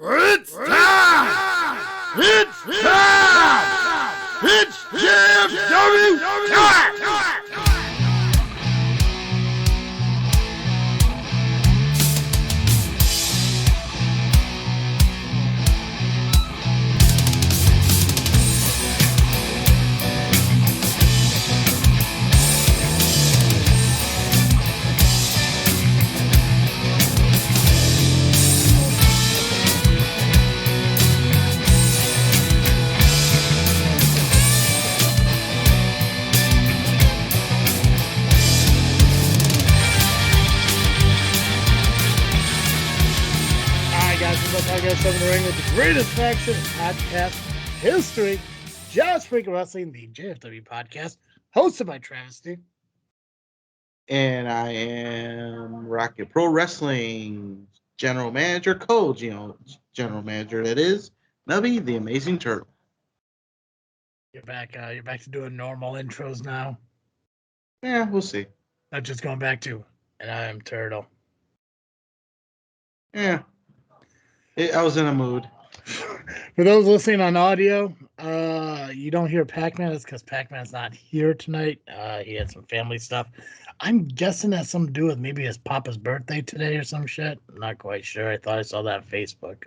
It's time! It's time! It's JFW time! From the ring with the greatest faction in podcast history, Just Freaking Wrestling, the JFW Podcast, hosted by Travesty. And I am Rocket Pro Wrestling General Manager, General Manager, that is, Nubby, the Amazing Turtle. You're back to doing normal intros now. Yeah, we'll see. Not just going back to, and I am Turtle. Yeah. I was in a mood. For those listening on audio, you don't hear Pacman. It's because Pacman's not here tonight. He had some family stuff. I'm guessing that has something to do with maybe his papa's birthday today or some shit. I'm not quite sure. I thought I saw that on Facebook.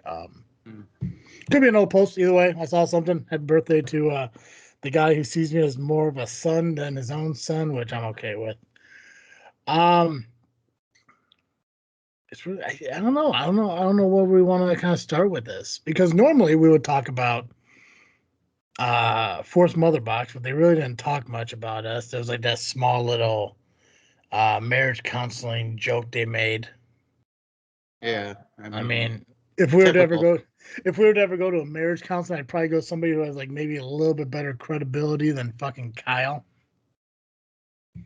Could be an old post. Either way, I saw something. Happy birthday to the guy who sees me as more of a son than his own son, which I'm okay with. It's really, I don't know. I don't know where we want to kind of start with this, because normally we would talk about Force Mother Box, but they really didn't talk much about us. There was like that small little marriage counseling joke they made. Yeah, I mean, if we were to ever go to a marriage counseling, I'd probably go somebody who has like maybe a little bit better credibility than fucking Kyle.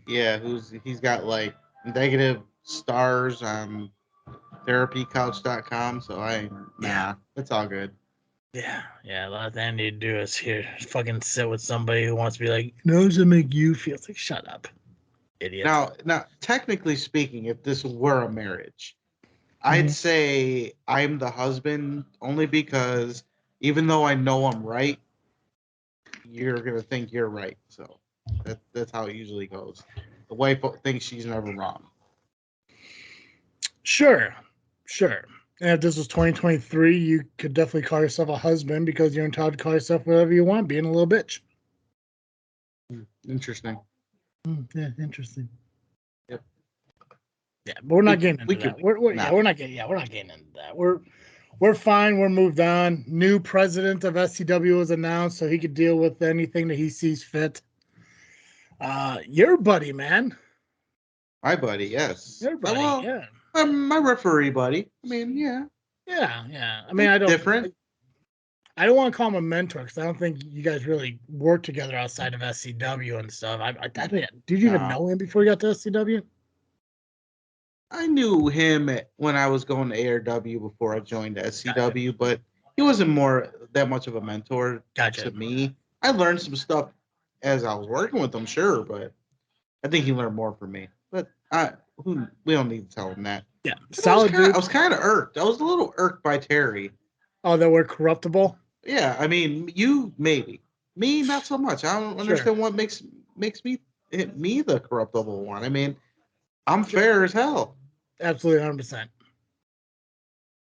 Yeah, he's got like negative stars on therapycouch.com, so it's all good. Yeah, a lot of that I need to do is here fucking sit with somebody who wants to be like, no, does it make you feel? It's like, shut up, idiot. Now, technically speaking, if this were a marriage, I'd say I'm the husband, only because even though I know I'm right, you're gonna think you're right. So that's how it usually goes. The wife thinks she's never wrong. Sure. And if this was 2023, you could definitely call yourself a husband, because you're entitled to call yourself whatever you want, being a little bitch. Interesting. Yeah, interesting. Yep. Yeah, but we're not getting into that. We're not getting into that. We're fine. We're moved on. New president of SCW was announced, so he could deal with anything that he sees fit. Your buddy, man. My buddy, yes. Your buddy, yeah. My referee buddy. I mean, yeah. Yeah. I mean, I don't want to call him a mentor, because I don't think you guys really work together outside of SCW and stuff. Did you even know him before you got to SCW? I knew him when I was going to ARW before I joined SCW, but he wasn't that much of a mentor to me. I learned some stuff as I was working with him, sure, but I think he learned more from me. But we don't need to tell him that. Yeah, solid dude. I was kind of irked. I was a little irked by Terry. Oh, that we're corruptible? Yeah, I mean, you maybe. Me, not so much. I don't understand what makes me the corruptible one. I mean, I'm fair as hell. Absolutely, 100%.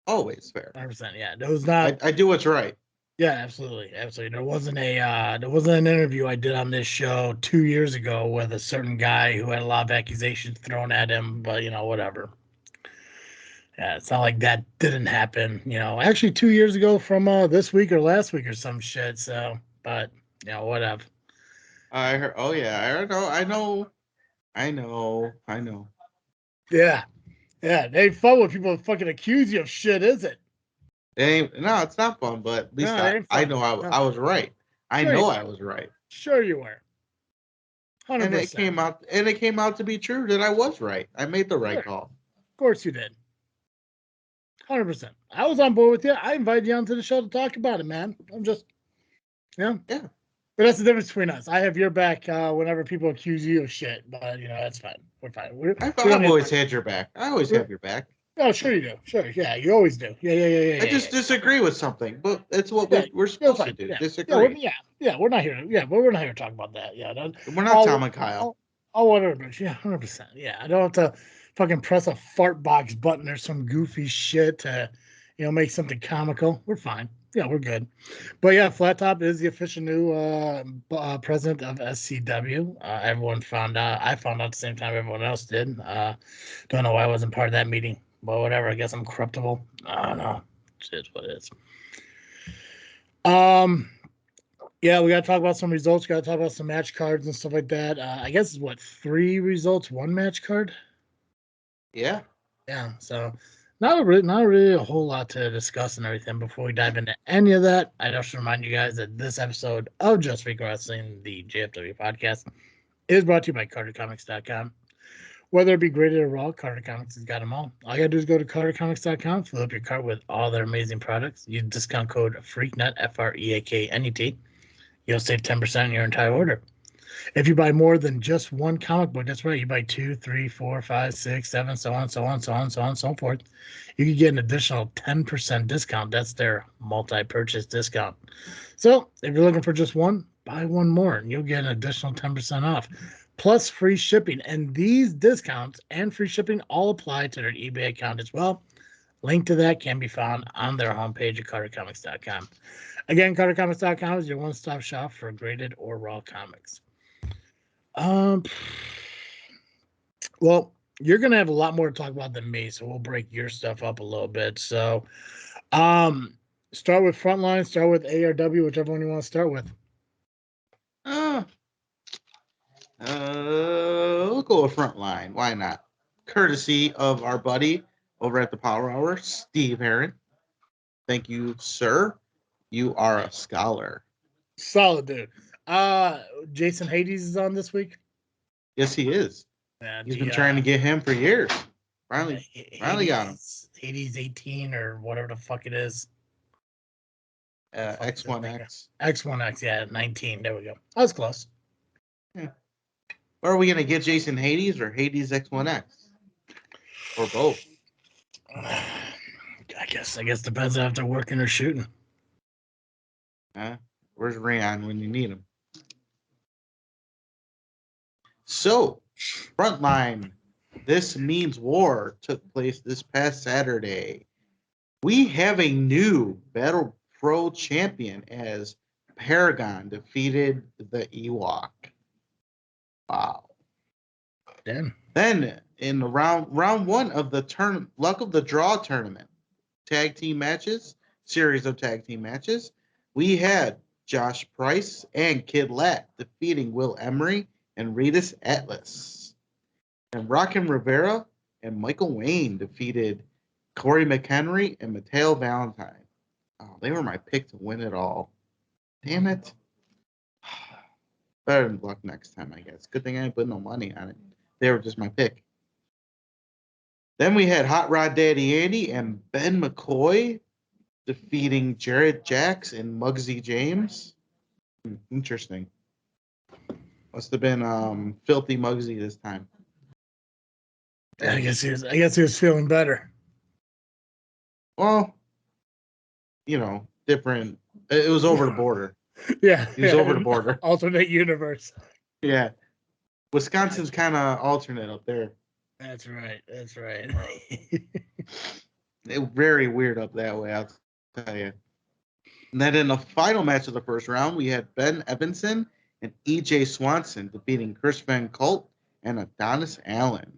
Always fair. 100%. Yeah, there was not. I do what's right. Yeah, absolutely. There wasn't an interview I did on this show 2 years ago with a certain guy who had a lot of accusations thrown at him, but whatever. Yeah, it's not like that didn't happen. Actually 2 years ago from this week or last week or some shit. So, but whatever. I heard. Oh yeah, I know. Yeah. It ain't fun when people fucking accuse you of shit, is it? No, it's not fun, but at least I know I was right. I was right. Sure you were. 100%. And it came out to be true that I was right. I made the right call. Of course you did. 100%. I was on board with you. I invited you onto the show to talk about it, man. I'm just, Yeah. But that's the difference between us. I have your back whenever people accuse you of shit, but that's fine. We're fine. I've always had your back. I always have your back. Oh, sure you do. Sure, yeah, you always do. Yeah. I just disagree with something, but it's what we're supposed to do. Yeah, Disagree. we're not here. Yeah, but we're not here to talk about that. Yeah, We're not Tom and Kyle. Whatever. Yeah, 100%. Yeah, I don't have to fucking press a fart box button or some goofy shit to, make something comical. We're fine. Yeah, we're good. But yeah, Flat Top is the official new president of SCW. Everyone found out. I found out at the same time everyone else did. Don't know why I wasn't part of that meeting. But whatever. I guess I'm corruptible. I don't know. It's what it is. Yeah, we got to talk about some results. Got to talk about some match cards and stuff like that. I guess it's what 3 results, 1 match card. Yeah. Yeah. So not really a whole lot to discuss and everything. Before we dive into any of that, I just remind you guys that this episode of Just Freak Wrestling, the JFW Podcast, is brought to you by CarterComics.com. Whether it be graded or raw, Carter Comics has got them all. All you gotta do is go to CarterComics.com, fill up your cart with all their amazing products. Use discount code FREAKNET, FREAKNET. You'll save 10% on your entire order. If you buy more than just one comic book, that's right, you buy 2, 3, 4, 5, 6, 7, so on, so forth, you can get an additional 10% discount. That's their multi-purchase discount. So if you're looking for just one, buy one more, and you'll get an additional 10% off. Plus free shipping. And these discounts and free shipping all apply to their eBay account as well. Link to that can be found on their homepage at CarterComics.com. Again, CarterComics.com is your one-stop shop for graded or raw comics. Well, you're going to have a lot more to talk about than me, so we'll break your stuff up a little bit. So, start with Frontline, start with ARW, whichever one you want to start with. We'll go with Frontline. Why not? Courtesy of our buddy over at the Power Hour, Steve Heron. Thank you, sir. You are a scholar. Solid, dude. Jason Hades is on this week. Yes, he is. He's been trying to get him for years. Finally got him. Hades 18 or whatever the fuck it is. X1X. X1X, yeah, 19. There we go. That was close. Yeah. Are we gonna get Jason Hades or Hades X1X? Or both? I guess depends on if they're working or shooting. Where's Rayon when you need him? So, Frontline, This Means War took place this past Saturday. We have a new Battle Pro champion as Paragon defeated the Ewok. Wow. Damn. Then in the round 1 of the Luck of the Draw tournament, series of tag team matches, we had Josh Price and Kid Lat defeating Will Emery and Redis Atlas. And Rockin' Rivera and Michael Wayne defeated Corey McHenry and Mateo Valentine. Oh, they were my pick to win it all. Damn it. Better than luck next time, I guess. Good thing I didn't put no money on it. They were just my pick. Then we had Hot Rod Daddy Andy and Ben McCoy defeating Jared Jacks and Muggsy James. Interesting. Must have been Filthy Muggsy this time. I guess he was feeling better. Well, different. It was over the border. Yeah. He was over the border. Alternate universe. Yeah. Wisconsin's kind of alternate up there. That's right. It very weird up that way, I'll tell you. And then in the final match of the first round, we had Ben Evanson and EJ Swanson defeating Chris Van Colt and Adonis Allen.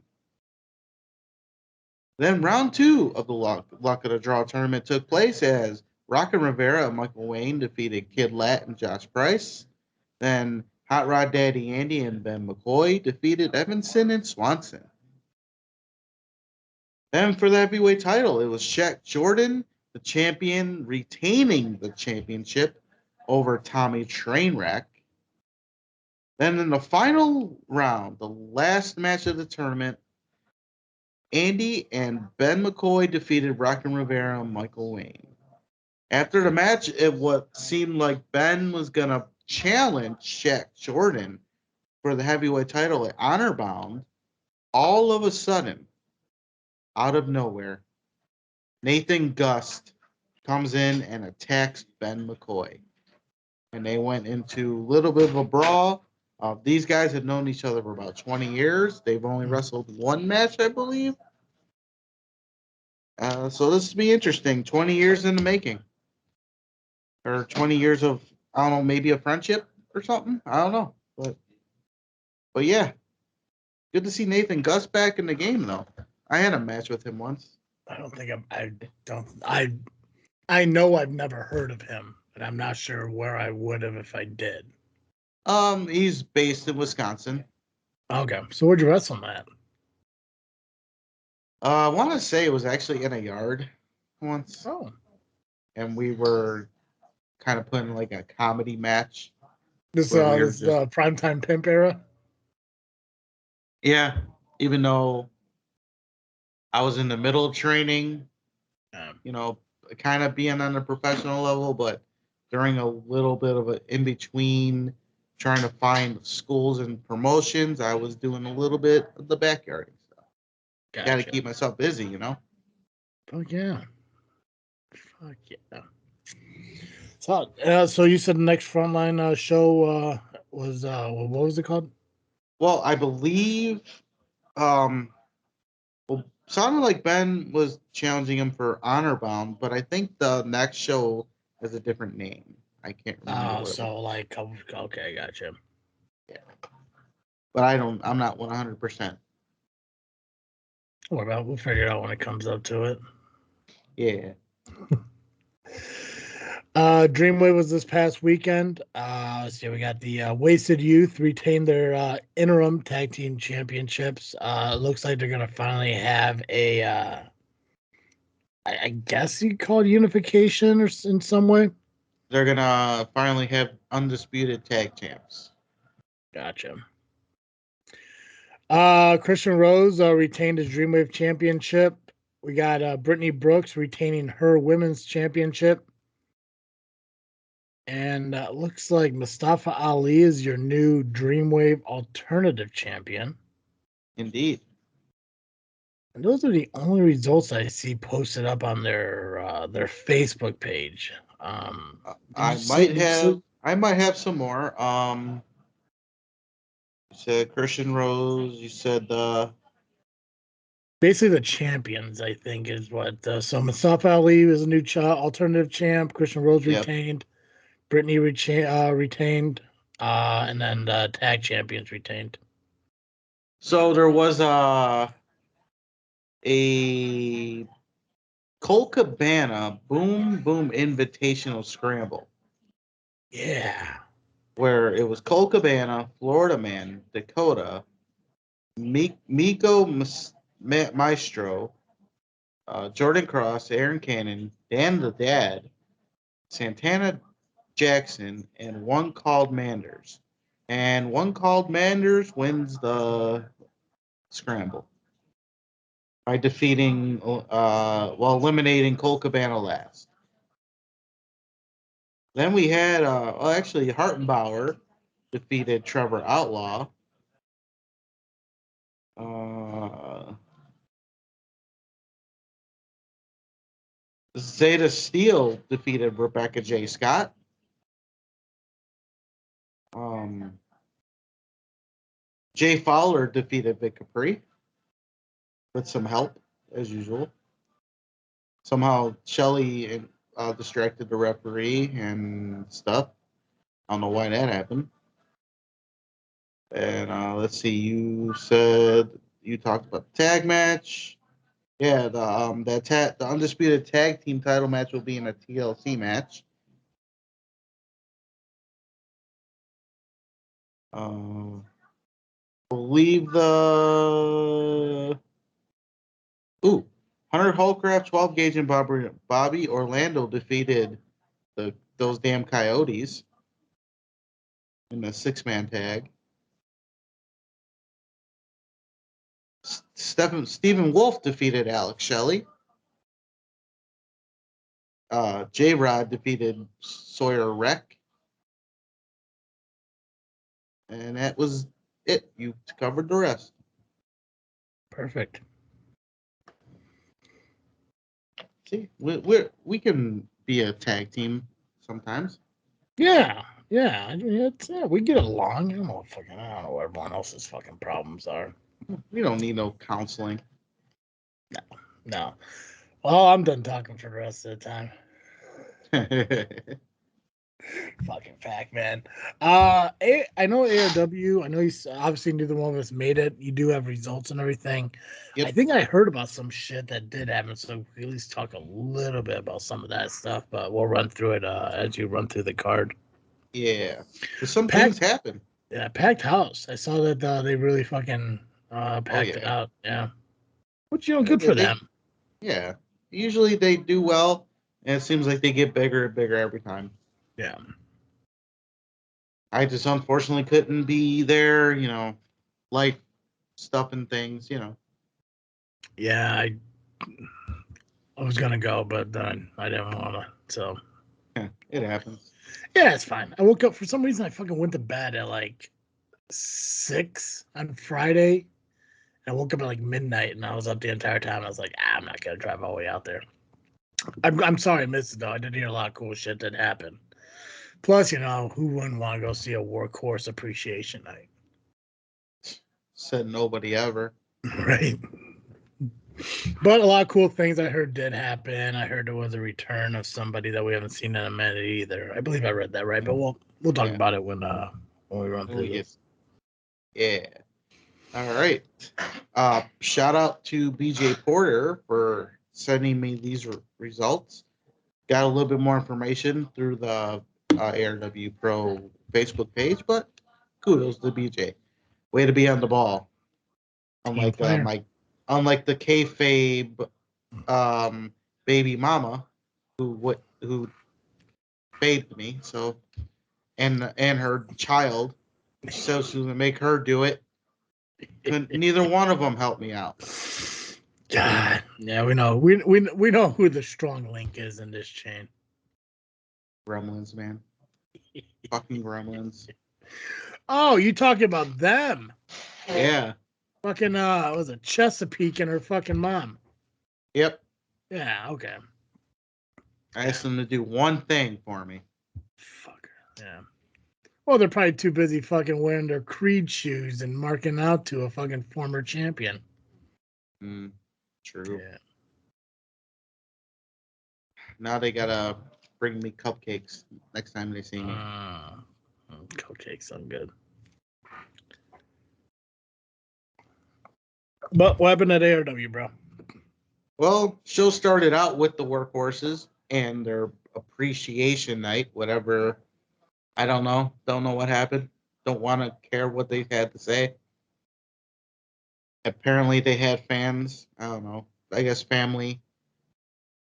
Then round 2 of the Luck of the Draw tournament took place as Rockin' Rivera and Michael Wayne defeated Kid Lat and Josh Price. Then Hot Rod Daddy Andy and Ben McCoy defeated Evanson and Swanson. Then for the heavyweight title, it was Shaq Jordan, the champion, retaining the championship over Tommy Trainwreck. Then in the final round, the last match of the tournament, Andy and Ben McCoy defeated Rockin' Rivera and Michael Wayne. After the match, it what seemed like Ben was going to challenge Shaq Jordan for the heavyweight title at Honor Bound. All of a sudden, out of nowhere, Nathan Gust comes in and attacks Ben McCoy. And they went into a little bit of a brawl. These guys had known each other for about 20 years. They've only wrestled one match, I believe. So this will be interesting. 20 years in the making. Or 20 years of, I don't know, maybe a friendship or something. I don't know. But yeah. Good to see Nathan Gus back in the game, though. I had a match with him once. I don't think I know I've never heard of him, but I'm not sure where I would have if I did. He's based in Wisconsin. Okay, so where'd you wrestle him at? I want to say it was actually in a yard once. Oh. And we were kind of putting like a comedy match. This is the Primetime Pimp era? Yeah, even though I was in the middle of training, kind of being on a professional level, but during a little bit of an in-between trying to find schools and promotions, I was doing a little bit of the backyarding stuff. Gotcha. Got to keep myself busy, Fuck yeah. Fuck yeah. So you said the next Frontline show was what was it called? Well, I believe sounded like Ben was challenging him for Honor Bound, but I think the next show has a different name. I can't remember. Okay, gotcha. Yeah. But I'm not 100%. We'll figure it out when it comes up to it. Yeah. Dreamwave was this past weekend. We got the Wasted Youth retain their interim tag team championships. It looks like they're gonna finally have a I guess you call it unification or in some way. They're gonna finally have undisputed tag champs. Gotcha. Christian Rose retained his Dreamwave championship. We got Brittany Brooks retaining her women's championship. And looks like Mustafa Ali is your new Dreamwave alternative champion. Indeed. And those are the only results I see posted up on their Facebook page. I might have some more. You said Christian Rose. You said basically the champions, I think, is what. So Mustafa Ali is a new alternative champ. Christian Rose retained. Brittany retained. And then the tag champions retained. So there was a Colt Cabana Boom Boom Invitational Scramble. Yeah. Where it was Colt Cabana, Florida Man, Dakota, Miko Maestro, Jordan Cross, Aaron Cannon, Dan the Dad, Santana Jackson, and one called Manders. And one called Manders wins the scramble by defeating, eliminating Colt Cabana last. Then we had, Hartenbauer defeated Trevor Outlaw. Zeta Steele defeated Rebecca J. Scott. Jay Fowler defeated Vic Capri with some help, as usual. Somehow Shelley distracted the referee and stuff. I don't know why that happened. And let's see, you said you talked about the tag match. Yeah, the undisputed tag team title match will be in a TLC match. Believe Hunter Holcraft, 12 Gauge, and Bobby Orlando defeated those damn Coyotes in the 6-man tag. Stephen Wolf defeated Alex Shelley. J-Rod defeated Sawyer Wreck. And that was it. You covered the rest. Perfect. See, we can be a tag team sometimes. Yeah. I mean, we get along. I don't know what everyone else's fucking problems are. We don't need no counseling. No. Well, I'm done talking for the rest of the time. Fucking Pacman. I know ARW. I know you obviously neither one of us made it. You do have results and everything. Yep. I think I heard about some shit that did happen, so we at least talk a little bit about some of that stuff. But we'll run through it as you run through the card. Yeah, some things happen. Yeah, packed house. I saw that they really fucking packed it out. Yeah, which good for them. Yeah, usually they do well, and it seems like they get bigger and bigger every time. Yeah. I just unfortunately couldn't be there, life stuff and things, Yeah, I was gonna go, but then I didn't wanna. So it happens. Yeah, it's fine. I woke up for some reason. I fucking went to bed at like 6 on Friday. I woke up at like midnight, and I was up the entire time. I was like, I'm not gonna drive all the way out there. I'm sorry I missed it though. I did hear a lot of cool shit that happened. Plus, who wouldn't want to go see a workhorse appreciation night? Said nobody ever. Right. But a lot of cool things I heard did happen. I heard there was a return of somebody that we haven't seen in a minute either. I believe I read that right, but we'll talk about it when we run through this. Yeah. All right. Shout out to BJ Porter for sending me these results. Got a little bit more information through the ARWPro Facebook page, but kudos to BJ. Way to be on the ball. Unlike the kayfabe baby mama who babed me, so and her child, so she was gonna make her do it. Neither one of them helped me out. God, yeah, we know. We know who the strong link is in this chain. Gremlins, man. Fucking gremlins. Oh, you talking about them? Yeah. Fucking was it Chesapeake and her fucking mom? Yep. Yeah. Okay. I asked them to do one thing for me. Fucker. Yeah. Well, they're probably too busy fucking wearing their Creed shoes and marking out to a fucking former champion. True. Yeah. Now they gotta bring me cupcakes next time they see me. Cupcakes sound good. But what happened at ARW, bro? Well, show started out with the workhorses and their appreciation night, whatever. I don't know. Don't know what happened. Don't want to care what they had to say. Apparently they had fans. I don't know. I guess family.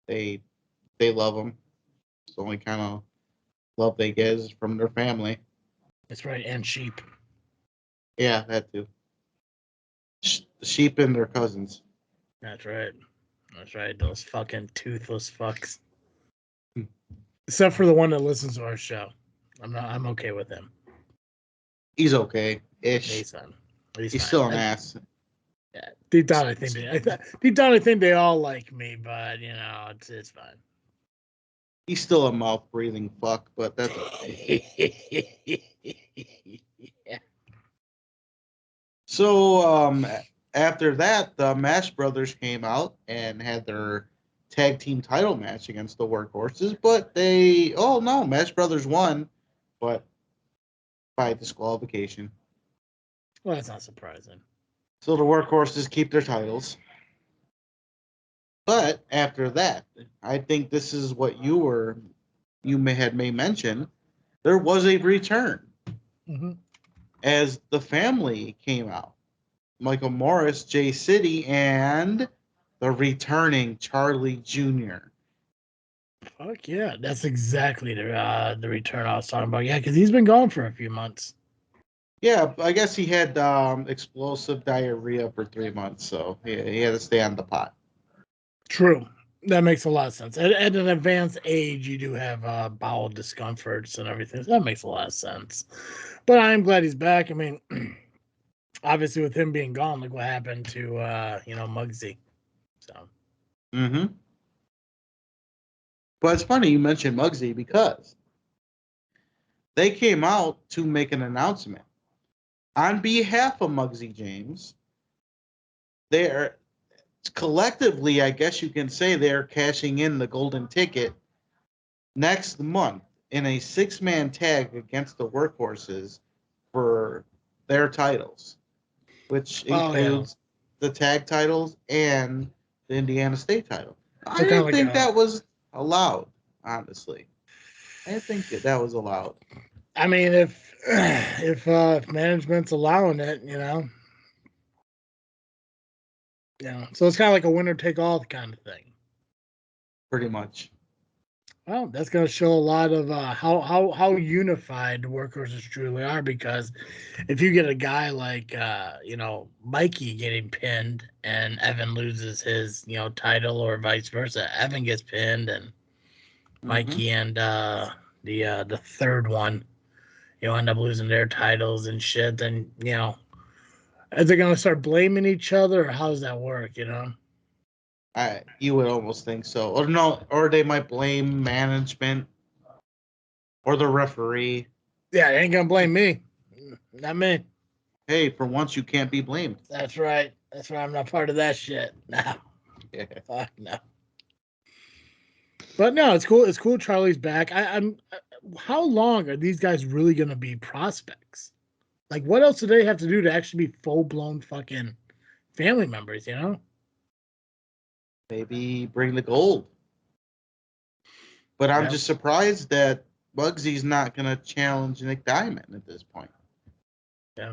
They love them. It's the only kind of love they get is from their family. That's right, and sheep. Yeah, that too. Sheep and their cousins. That's right. Those fucking toothless fucks. Except for the one that listens to our show. I'm okay with him. He's okay. Ish. He's still an ass. Yeah. Deep down I think they all like me, but it's fine. He's still a mouth breathing fuck, but that's okay. Yeah. So after that, the Mash Brothers came out and had their tag team title match against the Workhorses, but Mash Brothers won, but by disqualification. Well, that's not surprising. So the Workhorses keep their titles. But after that, I think this is what you may mention. There was a return as the family came out. Michael Morris, J City, and the returning Charlie Jr. Fuck yeah, that's exactly the return I was talking about. Yeah, because he's been gone for a few months. Yeah, I guess he had explosive diarrhea for 3 months, so he had to stay on the pot. True. That makes a lot of sense. At an advanced age, you do have bowel discomforts and everything. So that makes a lot of sense. But I'm glad he's back. I mean, obviously, with him being gone, look what happened to Muggsy. So. But it's funny you mentioned Muggsy because they came out to make an announcement. On behalf of Muggsy James, they are collectively, I guess you can say, they're cashing in the golden ticket next month in a 6-man tag against the Workhorses for their titles, which includes the tag titles and the Indiana State title. I didn't think that was allowed, honestly. I didn't think that was allowed. I mean, if management's allowing it, so it's kind of like a winner take all kind of thing. Pretty much. Well, that's going to show a lot of how unified the Workhorses truly are, because if you get a guy like Mikey getting pinned and Evan loses his title, or vice versa, Evan gets pinned and Mikey and the third one end up losing their titles and shit, then are they going to start blaming each other, or how does that work? You would almost think so. Or no, or they might blame management or the referee. Yeah, they ain't gonna blame me. Not me. Hey, for once you can't be blamed. That's right. That's right. I'm not part of that shit. No. Yeah. Fuck no. But no, it's cool. It's cool Charlie's back. I'm how long are these guys really gonna be prospects? Like, what else do they have to do to actually be full-blown fucking family members, Maybe bring the gold. But I'm just surprised that Muggsy's not going to challenge Nick Diamond at this point. Yeah.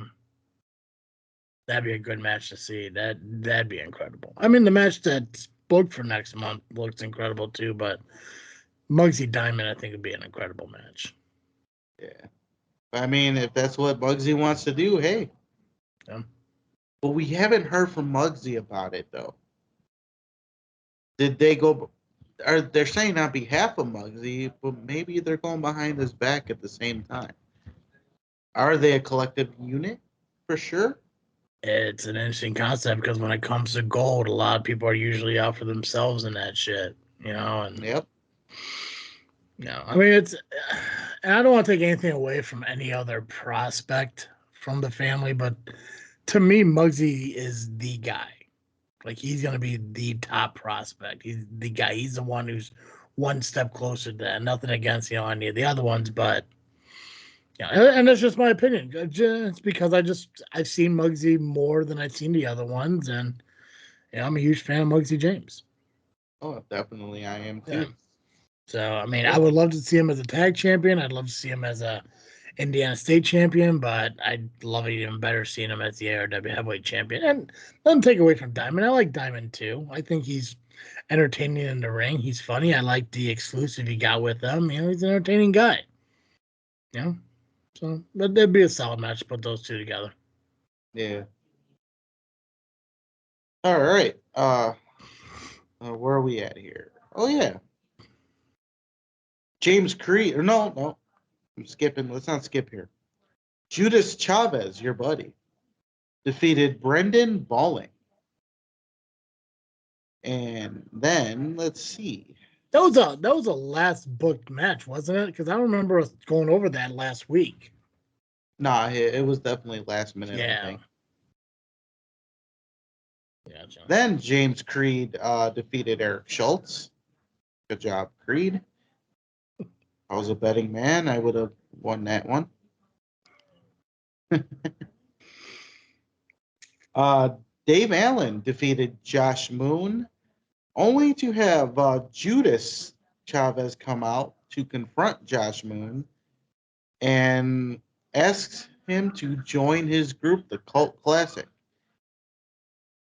That'd be a good match to see. That'd be incredible. I mean, the match that's booked for next month looks incredible too, but Muggsy Diamond, I think, would be an incredible match. Yeah. I mean, if that's what Muggsy wants to do, hey. Yeah. But we haven't heard from Muggsy about it, though. Did they go... They're saying on behalf of Muggsy, but maybe they're going behind his back at the same time. Are they a collective unit? For sure. It's an interesting concept, because when it comes to gold, a lot of people are usually out for themselves in that shit, and yep. I mean, and I don't want to take anything away from any other prospect from the family, but to me, Muggsy is the guy. Like, he's going to be the top prospect. He's the guy. He's the one who's one step closer to that. Nothing against, any of the other ones, but, and that's just my opinion. It's because I've seen Muggsy more than I've seen the other ones, and, I'm a huge fan of Muggsy James. Oh, definitely I am too. Yeah. So, I mean, I would love to see him as a tag champion. I'd love to see him as a Indiana State champion, but I'd love it even better seeing him as the ARW heavyweight champion. And doesn't take away from Diamond. I like Diamond too. I think he's entertaining in the ring. He's funny. I like the exclusive he got with them. He's an entertaining guy. So that'd be a solid match to put those two together. Yeah. All right. Where are we at here? Oh yeah. James Creed. No. I'm skipping. Let's not skip here. Judas Chavez, your buddy, defeated Brendan Balling. And then let's see. That was a last booked match, wasn't it? Because I don't remember us going over that last week. Nah, it was definitely last minute. Yeah. I think. Yeah. Then James Creed defeated Eric Schultz. Good job, Creed. I was a betting man. I would have won that one. Dave Allen defeated Josh Moon, only to have Judas Chavez come out to confront Josh Moon and asked him to join his group, the Cult Classic.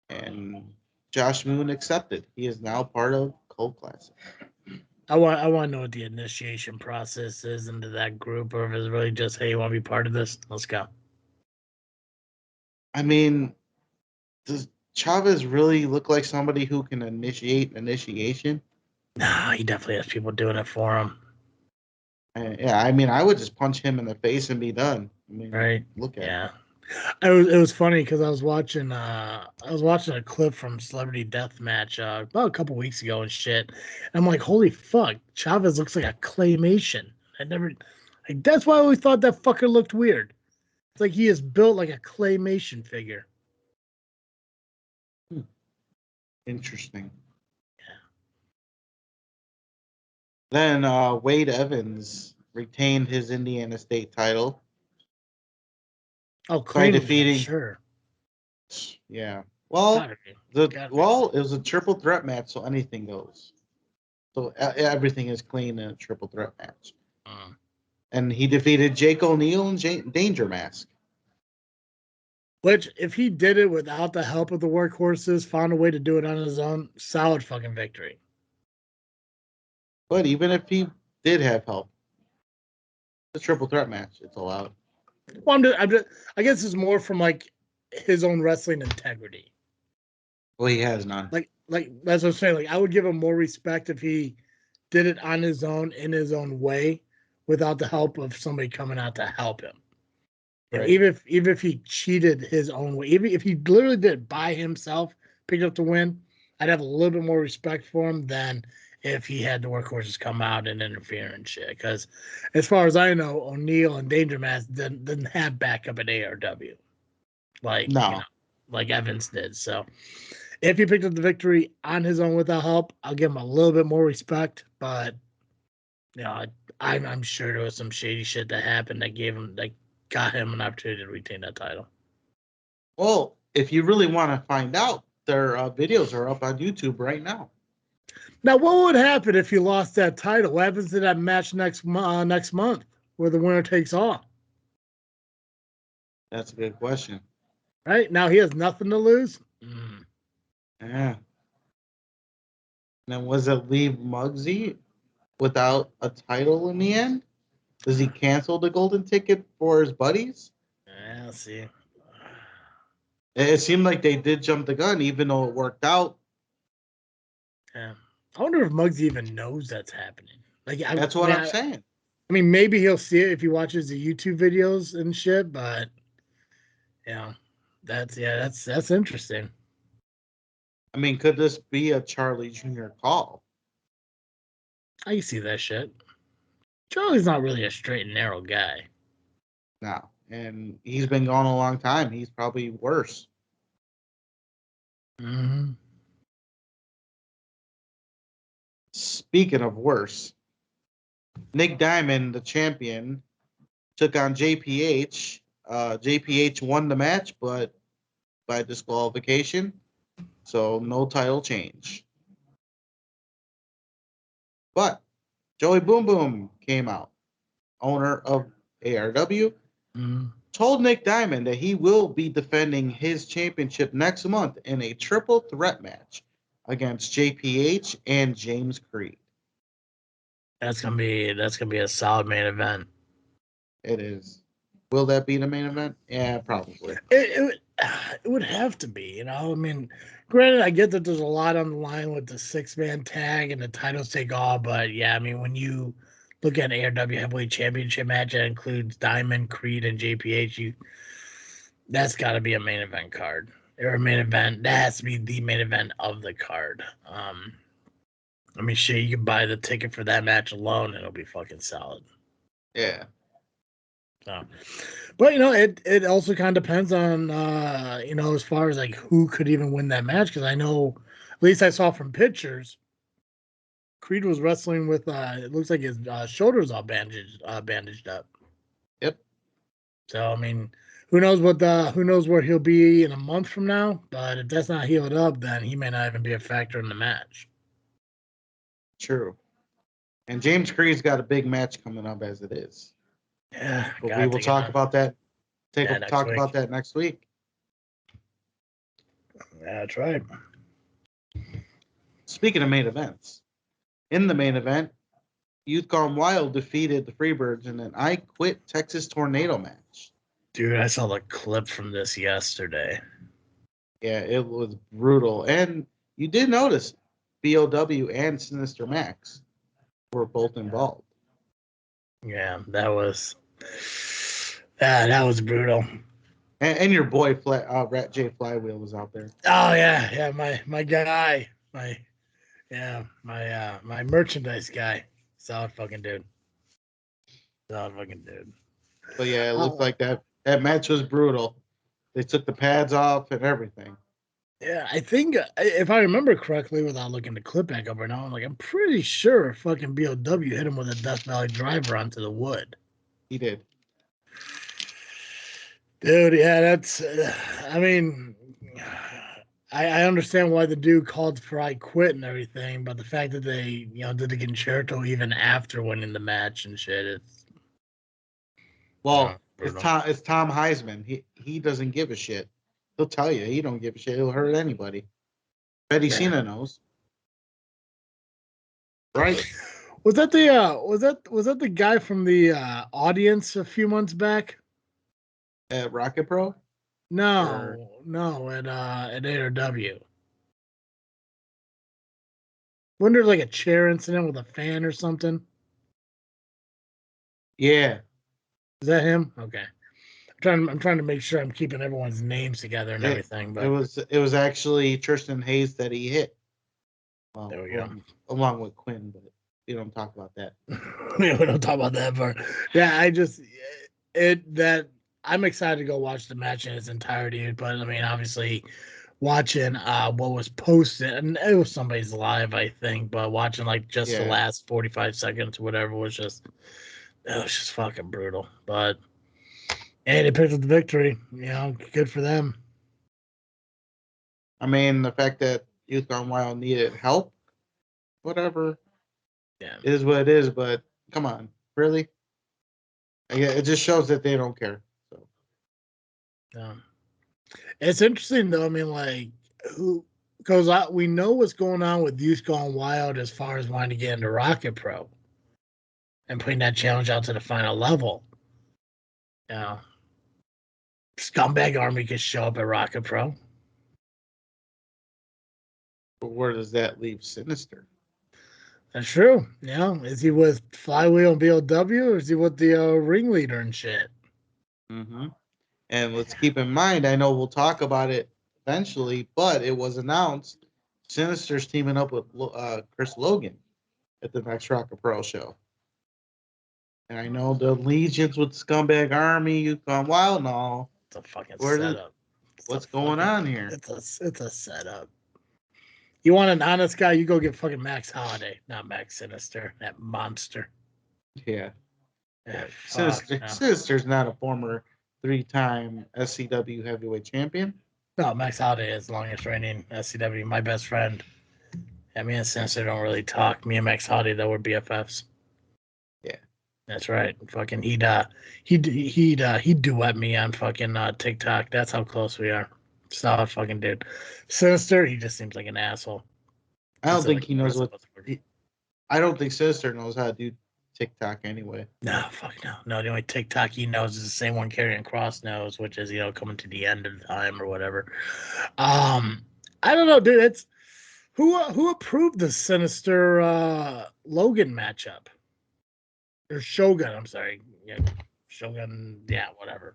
And Josh Moon accepted. He is now part of Cult Classic. I want to know what the initiation process is into that group, or if it's really just, hey, you want to be part of this? Let's go. I mean, does Chavez really look like somebody who can initiate an initiation? No, he definitely has people doing it for him. Yeah, I mean, I would just punch him in the face and be done. I mean, right? Look at yeah. it. It was funny because I was watching a clip from Celebrity Deathmatch about a couple weeks ago and shit. And I'm like, holy fuck, Chavez looks like a claymation. That's why I always thought that fucker looked weird. It's like he is built like a claymation figure. Interesting. Yeah. Then Wade Evans retained his Indiana State title. Oh, by defeating. Sure. Yeah. Well, it was a triple threat match, so anything goes. So everything is clean in a triple threat match. And he defeated Jake O'Neill and Danger Mask. Which, if he did it without the help of the workhorses, found a way to do it on his own, solid fucking victory. But even if he did have help, it's a triple threat match. It's allowed. Well, I guess it's more from like his own wrestling integrity. Well, he has none. Like that's what I'm saying. Like I would give him more respect if he did it on his own, in his own way, without the help of somebody coming out to help him. Right. Even if he cheated his own way, even if he literally did it by himself, picked up the win, I'd have a little bit more respect for him than if he had the workhorses come out and interfere and shit. Because as far as I know, O'Neill and Danger Mask didn't have backup at ARW. Like Evans did. So if he picked up the victory on his own without help, I'll give him a little bit more respect. But I'm sure there was some shady shit that happened that got him an opportunity to retain that title. Well, if you really want to find out, their videos are up on YouTube right now. Now, what would happen if you lost that title? What happens to that match next month where the winner takes all? That's a good question. Right? Now he has nothing to lose? Yeah. And then was it leave Muggsy without a title in the end? Does he cancel the golden ticket for his buddies? Yeah, let's see. It seemed like they did jump the gun, even though it worked out. Yeah. I wonder if Muggsy even knows that's happening. That's what I'm saying. I mean, maybe he'll see it if he watches the YouTube videos and shit, but that's interesting. I mean, could this be a Charlie Jr. call? I can see that shit. Charlie's not really a straight and narrow guy. No, and he's been gone a long time. He's probably worse. Mm-hmm. Speaking of worse, Nick Diamond, the champion, took on JPH. JPH won the match, but by disqualification, so no title change. But Joey Boom Boom came out, owner of ARW, told Nick Diamond that he will be defending his championship next month in a triple threat match against JPH and James Creed. That's gonna be a solid main event. It is. Will that be the main event? Yeah, probably. It would have to be, I mean, granted, I get that there's a lot on the line with the 6-man tag and the titles take all, but yeah, I mean, when you look at ARW Heavyweight Championship match that includes Diamond, Creed, and JPH, that's got to be a main event card. Or a main event. That has to be the main event of the card. I mean, shit, you can buy the ticket for that match alone, and it'll be fucking solid. Yeah. So, but it also kind of depends on as far as like who could even win that match, because I know, at least I saw from pictures, Creed was wrestling with it looks like his shoulders all bandaged up. Yep. So I mean, who knows where he'll be in a month from now? But if that's not healed up, then he may not even be a factor in the match. True. And James Creed's got a big match coming up as it is. Yeah, but we will talk about that. Talk about that next week. That's right. Speaking of main events, in the main event, Youth Gone Wild defeated the Freebirds in an I Quit Texas Tornado match. Dude, I saw the clip from this yesterday. Yeah, it was brutal. And you did notice BOW and Sinister Max were both involved. Yeah, that was brutal. And your boy Rat J Flywheel was out there. Oh yeah, my guy, my merchandise guy, solid fucking dude. But yeah, it looked like that match was brutal. They took the pads off and everything. Yeah, I think if I remember correctly, without looking the clip back up right now, I'm pretty sure fucking BOW hit him with a Death Valley driver onto the wood. He did. Dude, yeah, that's. I mean, I understand why the dude called for I quit and everything, but the fact that they, did the concerto even after winning the match and shit, it's. Well, it's Tom Heisman. He doesn't give a shit. He'll tell you he don't give a shit. He'll hurt anybody. Betty Cena knows. Right? Was that the guy from the audience a few months back? At Rocket Pro? No, at ARW. Wasn't there like a chair incident with a fan or something? Yeah. Is that him? Okay. I'm trying to make sure I'm keeping everyone's names together and everything. But it was actually Tristan Hayes that he hit. Well, there we go. Along with Quinn, but we don't talk about that. We don't talk about that part. Yeah, I'm excited to go watch the match in its entirety. But I mean, obviously, watching what was posted, and it was somebody's live, I think. But watching the last 45 seconds, or whatever, was just fucking brutal. But hey, they picked up the victory. Good for them. I mean, the fact that Youth Gone Wild needed help, whatever. Yeah, it is what it is. But come on, really? It just shows that they don't care. So. Yeah. It's interesting though. I mean, because we know what's going on with Youth Gone Wild as far as wanting to get into Rocket Pro and putting that challenge out to the final level. Scumbag Army could show up at Rocket Pro. But where does that leave Sinister? That's true. Is he with Flywheel and BOW, or is he with the ringleader and shit? Mm-hmm. And let's keep in mind, I know we'll talk about it eventually, but it was announced Sinister's teaming up with Chris Logan at the next Rocket Pro show. And I know the legions with Scumbag Army, Youth Gone Wild and all. It's a fucking setup. What's going on here? It's a setup. You want an honest guy, you go get fucking Max Holiday, not Max Sinister, that monster. Yeah. Sinister's not a former 3-time SCW heavyweight champion. No, Max Holiday is longest reigning SCW. My best friend. Yeah, me and Sinister don't really talk. Me and Max Holiday, though, we're BFFs. Yeah. That's right. Fucking he'd duet me on fucking TikTok. That's how close we are. Solid fucking dude. Sinister, he just seems like an asshole. I don't think he knows what. I don't think Sinister knows how to do TikTok anyway. No, fuck no. No, the only TikTok he knows is the same one Karrion Kross knows, which is coming to the end of the time or whatever. I don't know, dude. It's who approved the Sinister Logan matchup? Or Shogun, I'm sorry. Yeah, Shogun, yeah, whatever.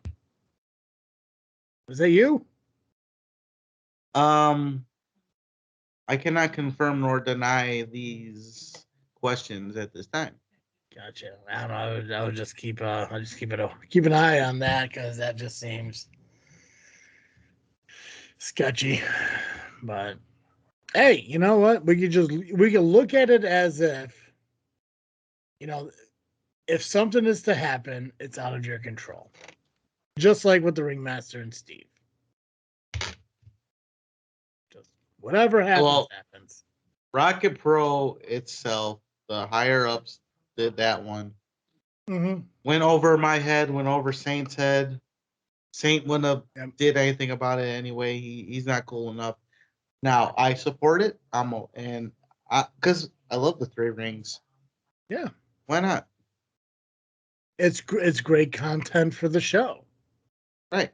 Was that you? I cannot confirm nor deny these questions at this time. Gotcha. I don't know. I would just keep an eye on that because that just seems sketchy. But hey, you know what? We can look at it as if, if something is to happen, it's out of your control. Just like with the Ringmaster and Steve. Just whatever happens. Rocket Pro itself, the higher ups did that one. Mm-hmm. Went over my head, went over Saint's head. Saint wouldn't have did anything about it anyway. He's not cool enough. Now I support it. Because I love the 3 rings. Yeah. Why not? It's great content for the show. Right.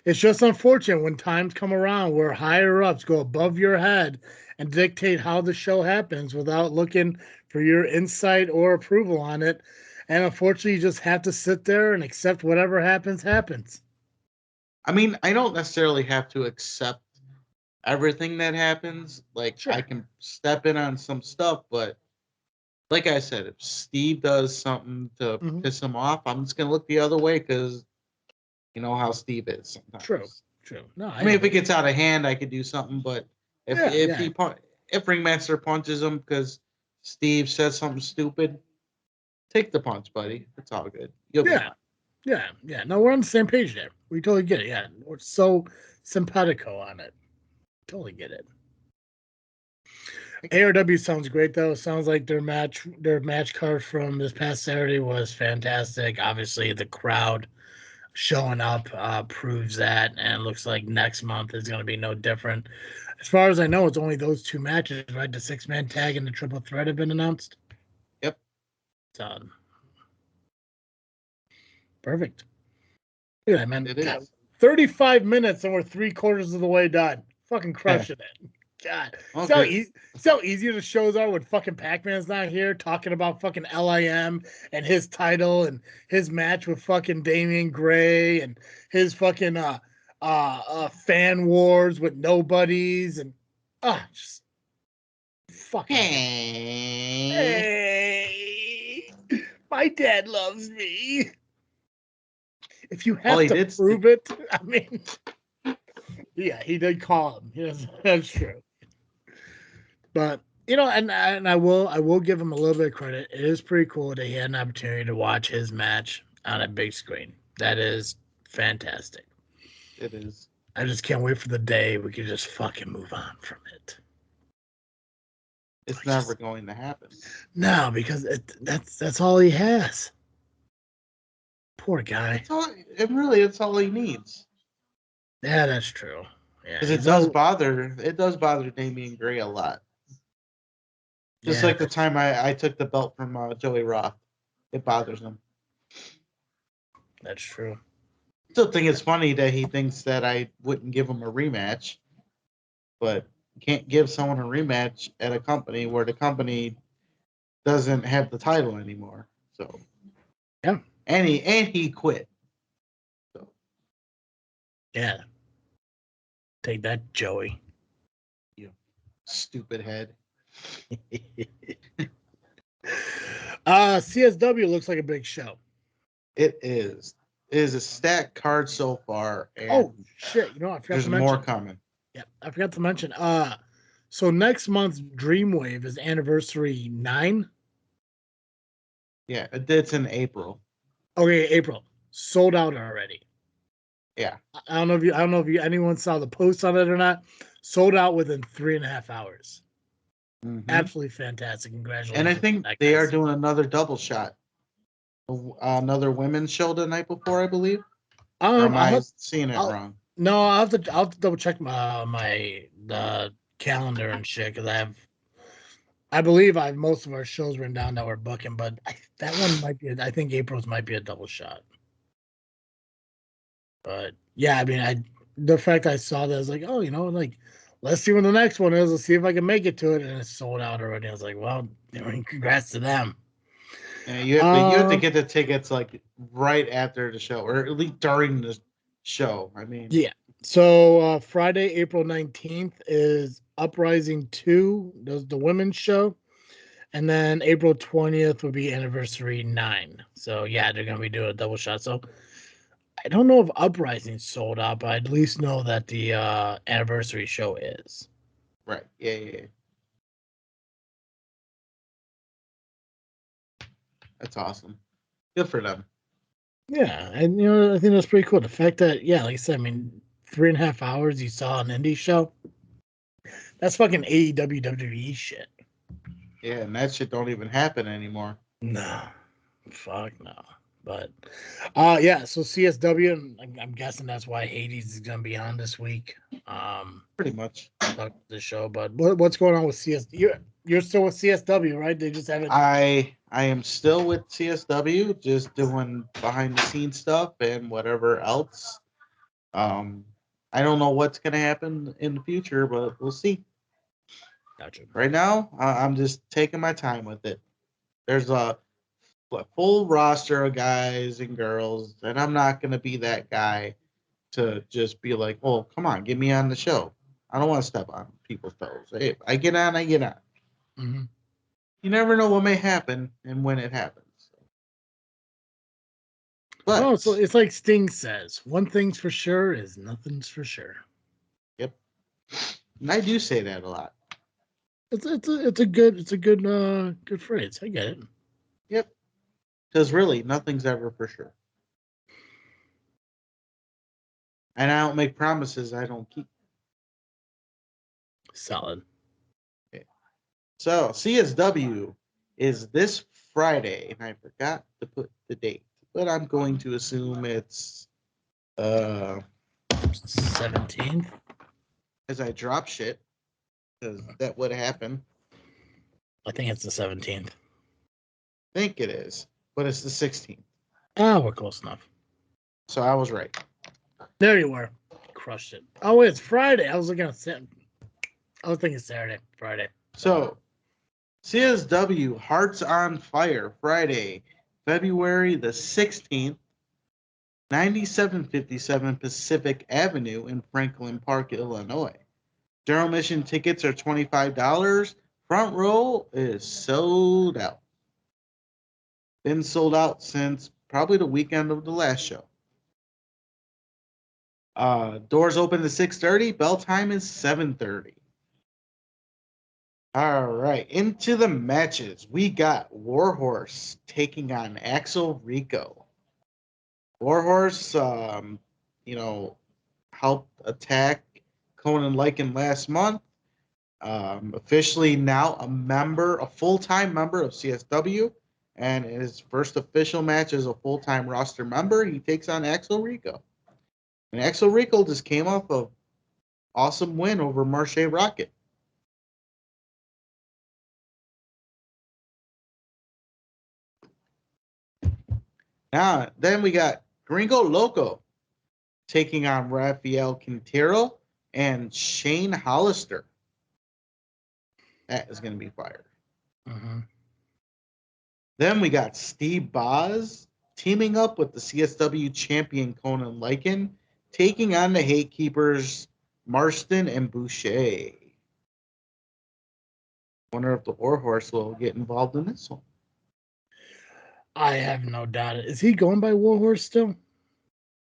It's just unfortunate when times come around where higher ups go above your head and dictate how the show happens without looking for your insight or approval on it. And unfortunately, you just have to sit there and accept whatever happens. I mean, I don't necessarily have to accept everything that happens. Like, Sure. I can step in on some stuff, but like I said, if Steve does something to piss him off, I'm just gonna look the other way because you know how Steve is sometimes. True. No, I mean, if it gets out of hand, I could do something, but if Ringmaster punches him because Steve says something stupid, take the punch, buddy. It's all good. You'll be fine. Yeah. No, we're on the same page there. We totally get it. Yeah, we're so simpatico on it. Totally get it. ARW sounds great though. Sounds like their match card from this past Saturday was fantastic. Obviously, the crowd showing up proves that, and it looks like next month is going to be no different. As far as I know, it's only those two matches, right? The 6-man tag and the triple threat have been announced. Yep. Done. Perfect. Look at that, man. It is. 35 minutes and we're 3/4 of the way done. Fucking crushing it. God. Okay. See how easy the shows are when fucking Pacman's not here talking about fucking LIM and his title and his match with fucking Damian Gray and his fucking fan wars with nobodies and just fucking hey, my dad loves me. If you have to prove it, I mean, yeah, he did call him. Yes, that's true. But you know, and I will give him a little bit of credit. It is pretty cool that he had an opportunity to watch his match on a big screen. That is fantastic. It is. I just can't wait for the day we can just fucking move on from it. It's never going to happen. No, because that's all he has. Poor guy. It's all he needs. Yeah, that's true. Yeah, because it does bother Damian Gray a lot. Just like the time I took the belt from Joey Roth, it bothers him. That's true. Still think it's funny that he thinks that I wouldn't give him a rematch, but you can't give someone a rematch at a company where the company doesn't have the title anymore. So yeah, and he quit. So yeah, take that, Joey. You stupid head. CSW looks like a big show. It is. It is a stacked card so far. Oh shit! You know, I forgot there's to mention. more coming. Yeah, I forgot to mention. So next month's Dreamwave is anniversary 9. Yeah, it's in April. Okay, April. Sold out already. Yeah. I don't know if anyone saw the post on it or not. Sold out within 3.5 hours. Mm-hmm. Absolutely fantastic. Congratulations. And I think they are doing another double shot. Another women's show the night before, I believe. Or am I seeing it wrong? No, I'll have to double check the calendar and shit because I believe I have most of our shows written down that we're booking, but that one might be. I think April's might be a double shot. But yeah, I mean, the fact I saw that, I was like, oh, you know, like, let's see when the next one is. Let's see if I can make it to it, and it's sold out already. I was like, well, congrats to them. Yeah, you have to get the tickets like right after the show, or at least during the show. I mean, yeah. So Friday, April 19th is Uprising 2, the women's show, and then April 20th will be Anniversary 9. So yeah, they're gonna be doing a double shot. So I don't know if Uprising sold out, but I at least know that the Anniversary show is. Right. Yeah. That's awesome. Good for them. Yeah, and you know, I think that's pretty cool. The fact that, yeah, like I said, I mean, 3.5 hours you saw an indie show. That's fucking AEW WWE shit. Yeah, and that shit don't even happen anymore. No. Fuck no. But yeah, so CSW, and I'm guessing that's why Hades is gonna be on this week. Pretty much the show. But what's going on with CSW? You're still with CSW, right? They just haven't. I am still with CSW, just doing behind the scenes stuff and whatever else. I don't know what's gonna happen in the future, but we'll see. Gotcha. Right now, I'm just taking my time with it. There's a full roster of guys and girls, and I'm not gonna be that guy to just be like, oh, come on, get me on the show. I don't want to step on people's toes. Hey, I get on, I get on. Mm-hmm. You never know what may happen and when it happens. But so it's like Sting says, one thing's for sure is nothing's for sure. Yep. And I do say that a lot. It's a good phrase. I get it. Yep. Because really, nothing's ever for sure. And I don't make promises I don't keep. Solid. Okay. So CSW is this Friday, and I forgot to put the date, but I'm going to assume it's 17th. As I drop shit, because that would happen. I think it's the 17th. I think it is, but it's the 16th. Ah, we're close enough. So I was right. There you were. Crushed it. Oh, wait, it's Friday. I was thinking Saturday. Friday. So CSW Hearts on Fire Friday, February the 16th, 9757 Pacific Avenue in Franklin Park, Illinois. General admission tickets are $25. Front row is sold out. Been sold out since probably the weekend of the last show. Doors open at 6:30. Bell time is 7:30. All right, into the matches. We got Warhorse taking on Axel Rico. Warhorse, helped attack Conan Lycan last month. Officially now a full-time member of CSW, and in his first official match as a full-time roster member, he takes on Axel Rico. And Axel Rico just came off an awesome win over Marche Rocket. Now, then we got Gringo Loco taking on Rafael Quintero and Shane Hollister. That is going to be fire. Mm-hmm. Then we got Steve Boz teaming up with the CSW champion Conan Lycan, taking on the Hate Keepers Marston and Boucher. Wonder if the Warhorse will get involved in this one. I have no doubt. Is he going by Warhorse still?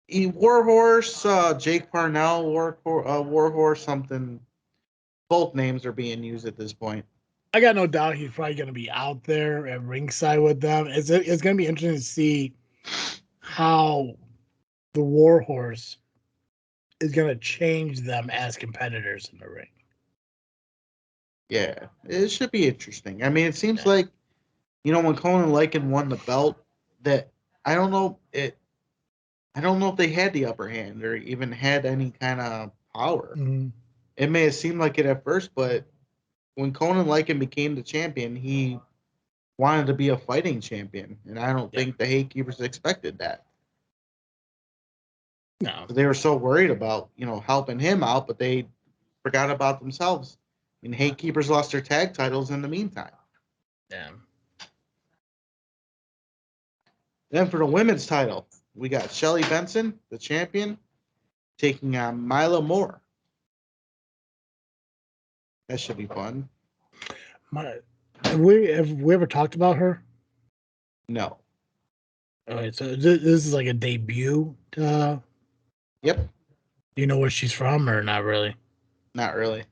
Warhorse, Jake Parnell, Warhorse, something. Both names are being used at this point. I got no doubt he's probably going to be out there at ringside with them. It's going to be interesting to see how the Warhorse is going to change them as competitors in the ring. Yeah, it should be interesting. I mean, it seems like, when Conan Lycan won the belt, that I don't know if they had the upper hand or even had any kind of power. Mm-hmm. It may have seemed like it at first, but when Conan Lycan became the champion, he wanted to be a fighting champion, and I don't think the Hate Keepers expected that. No, they were so worried about helping him out, but they forgot about themselves. I mean, Hate Keepers lost their tag titles in the meantime. Yeah. Then for the women's title, we got Shelly Benson, the champion, taking on Mila Moore. That should be fun. Have we ever talked about her? No. All right, so this is like a debut. Yep. Do you know where she's from or not really? Not really.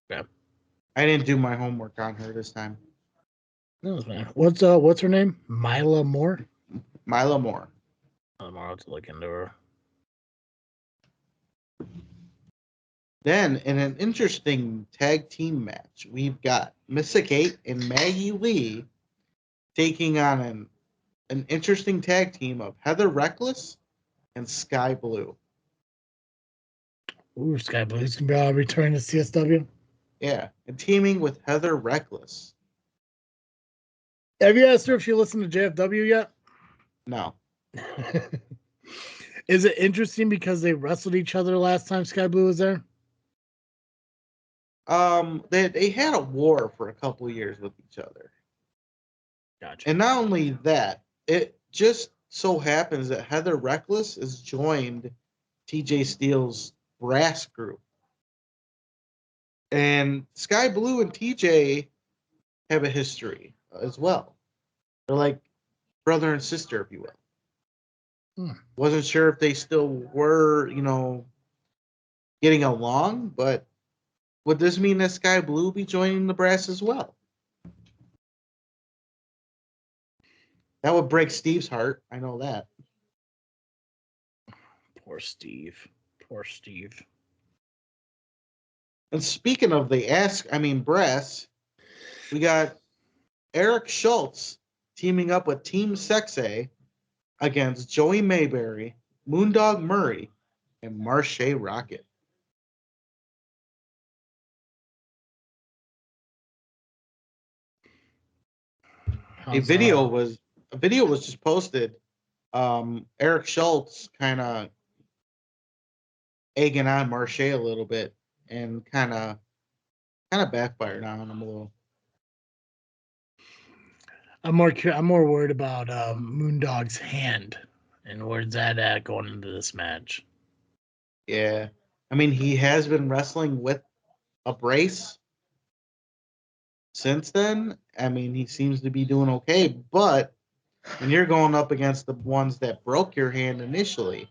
Yeah. I didn't do my homework on her this time. No, what's her name? Mila Moore? Mila Moore. I'll have to look into her. Then, in an interesting tag team match, we've got Missa Kate and Maggie Lee taking on an interesting tag team of Heather Reckless and Sky Blue. Ooh, Sky Blue's going to be returning to CSW? Yeah, and teaming with Heather Reckless. Have you asked her if she listened to JFW yet? No. Is it interesting because they wrestled each other last time Sky Blue was there? They had a war for a couple of years with each other. Gotcha. And not only that, it just so happens that Heather Reckless is joined TJ Steele's brass group. And Sky Blue and TJ have a history as well. They're like brother and sister, if you will. Wasn't sure if they still were, getting along, but would this mean that Sky Blue be joining the brass as well? That would break Steve's heart. I know that. Poor Steve. Poor Steve. And speaking of the brass, we got Eric Schultz teaming up with Team Sexay against Joey Mayberry, Moondog Murray, and Marche Rocket. A video was just posted. Eric Schultz kind of egging on Marche a little bit and kind of backfired on him a little. I'm more worried about Moondog's hand and where's that at going into this match. Yeah, I mean he has been wrestling with a brace since then. I mean he seems to be doing okay, but when you're going up against the ones that broke your hand initially,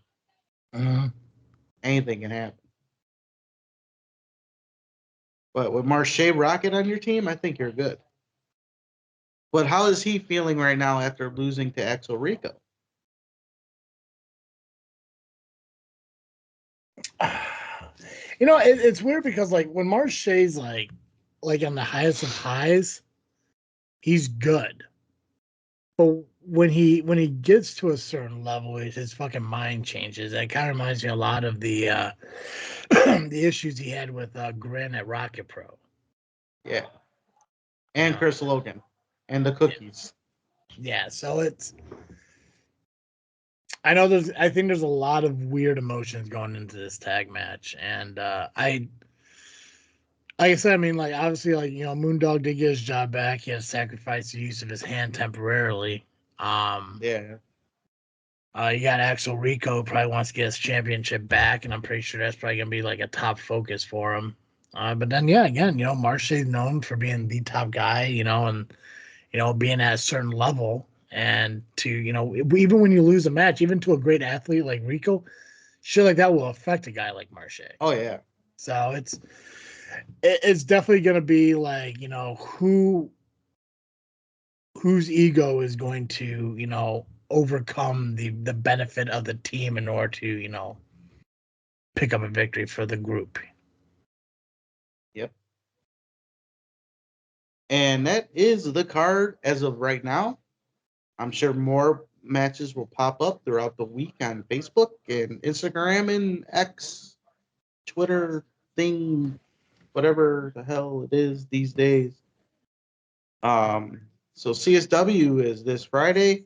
anything can happen. But with Marche Rocket on your team, I think you're good. But how is he feeling right now after losing to Axel Rico? It's weird because like when Marche's like on the highest of highs, he's good. But when he gets to a certain level, his fucking mind changes. It kind of reminds me a lot of the the issues he had with Grin at ARWPro. Yeah. And Chris Logan. And the cookies. Yeah, so it's... I think there's a lot of weird emotions going into this tag match. And like I said, I mean, like, obviously, like, Moondog did get his job back. He had to sacrifice the use of his hand temporarily. Yeah. You got Axel Rico, probably wants to get his championship back, and I'm pretty sure that's probably going to be like a top focus for him. But then, yeah, again, Marche's known for being the top guy, and, being at a certain level. And to, even when you lose a match, even to a great athlete like Rico, shit like that will affect a guy like Marche. Oh, yeah. So it's definitely going to be like, whose ego is going to, overcome the benefit of the team in order to, pick up a victory for the group. Yep. And that is the card as of right now. I'm sure more matches will pop up throughout the week on Facebook and Instagram and X, Twitter thing, whatever the hell it is these days. So CSW is this Friday,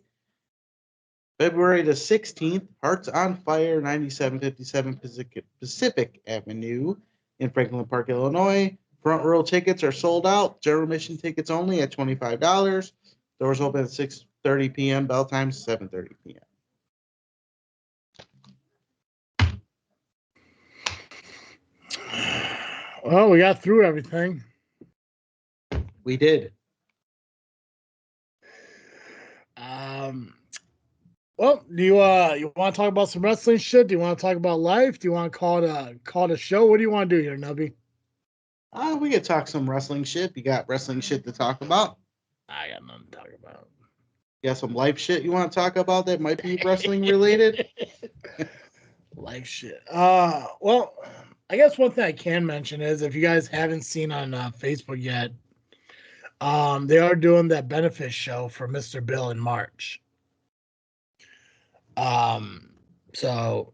February the 16th, Hearts on Fire, 9757 Pacific Avenue in Franklin Park, Illinois. Front row tickets are sold out. General admission tickets only at $25. Doors open at 6:30 p.m. Bell time 7:30 p.m. Well, we got through everything. We did. Well, do you want to talk about some wrestling shit? Do you want to talk about life? Do you want to call it a show? What do you want to do here, Nubby? We could talk some wrestling shit. You got wrestling shit to talk about? I got nothing to talk about. You got some life shit you want to talk about that might be wrestling related? Life shit. Well, I guess one thing I can mention is if you guys haven't seen on Facebook yet, they are doing that benefit show for Mr. Bill in March. So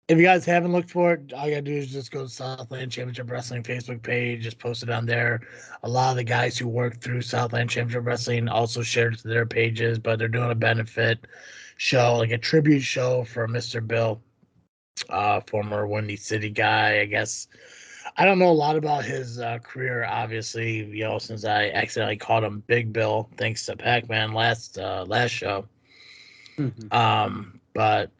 if you guys haven't looked for it, all you gotta do is just go to Southland Championship Wrestling Facebook page, just post it on there. A lot of the guys who work through Southland Championship Wrestling also shared it to their pages, but they're doing a benefit show, like a tribute show for Mr. Bill, former Windy City guy, I guess. I don't know a lot about his career, obviously, since I accidentally called him Big Bill, thanks to Pacman last show. Mm-hmm. But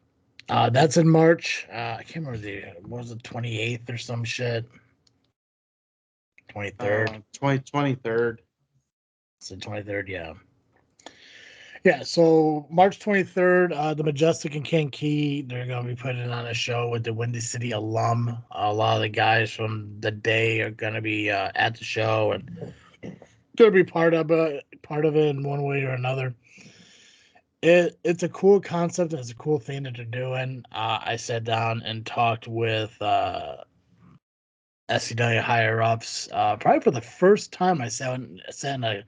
That's in March. I can't remember what was it, 28th or some shit? 23rd. 23rd. It's the 23rd, yeah. Yeah, so March 23rd, the Majestic and Kankakee, they're going to be putting on a show with the Windy City alum. A lot of the guys from the day are going to be at the show and going to be part of it in one way or another. It's a cool concept and it's a cool thing that they're doing. I sat down and talked with SCW higher ups. Probably for the first time, I sat in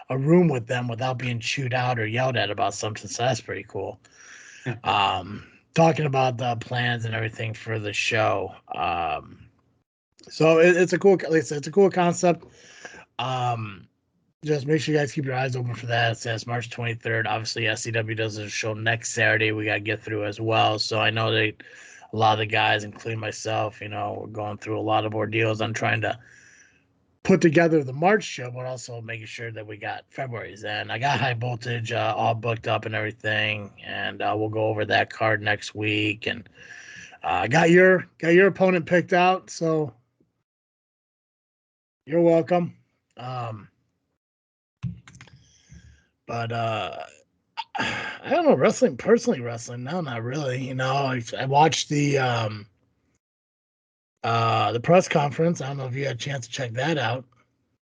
a room with them without being chewed out or yelled at about something. So that's pretty cool. Talking about the plans and everything for the show. So it's a cool, like I said, it's a cool concept. Just make sure you guys keep your eyes open for that. It says March 23rd. Obviously, SCW does a show next Saturday. We got to get through as well. So I know that a lot of the guys, including myself, we're going through a lot of ordeals on trying to put together the March show, but also making sure that we got February's. And I got High Voltage all booked up and everything, and we'll go over that card next week. And got your opponent picked out, so you're welcome. But I don't know, wrestling, no, not really. I watched the press conference. I don't know if you had a chance to check that out.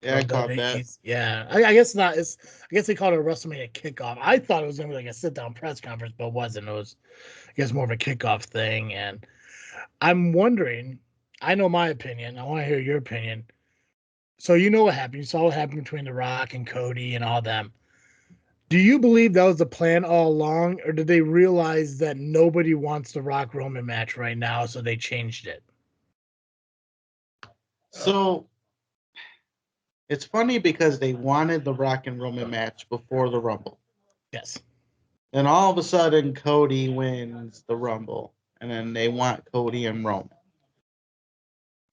Yeah, I caught that. Yeah, I guess not. I guess they called it a WrestleMania kickoff. I thought it was gonna be like a sit-down press conference, but it wasn't. It was, I guess, more of a kickoff thing. And I'm wondering, I know my opinion. I want to hear your opinion. So you know what happened. You saw what happened between The Rock and Cody and all them. Do you believe that was the plan all along, or did they realize that nobody wants the Rock Roman match right now, so they changed it? So it's funny because they wanted the Rock and Roman match before the Rumble. Yes. And all of a sudden, Cody wins the Rumble, and then they want Cody and Roman.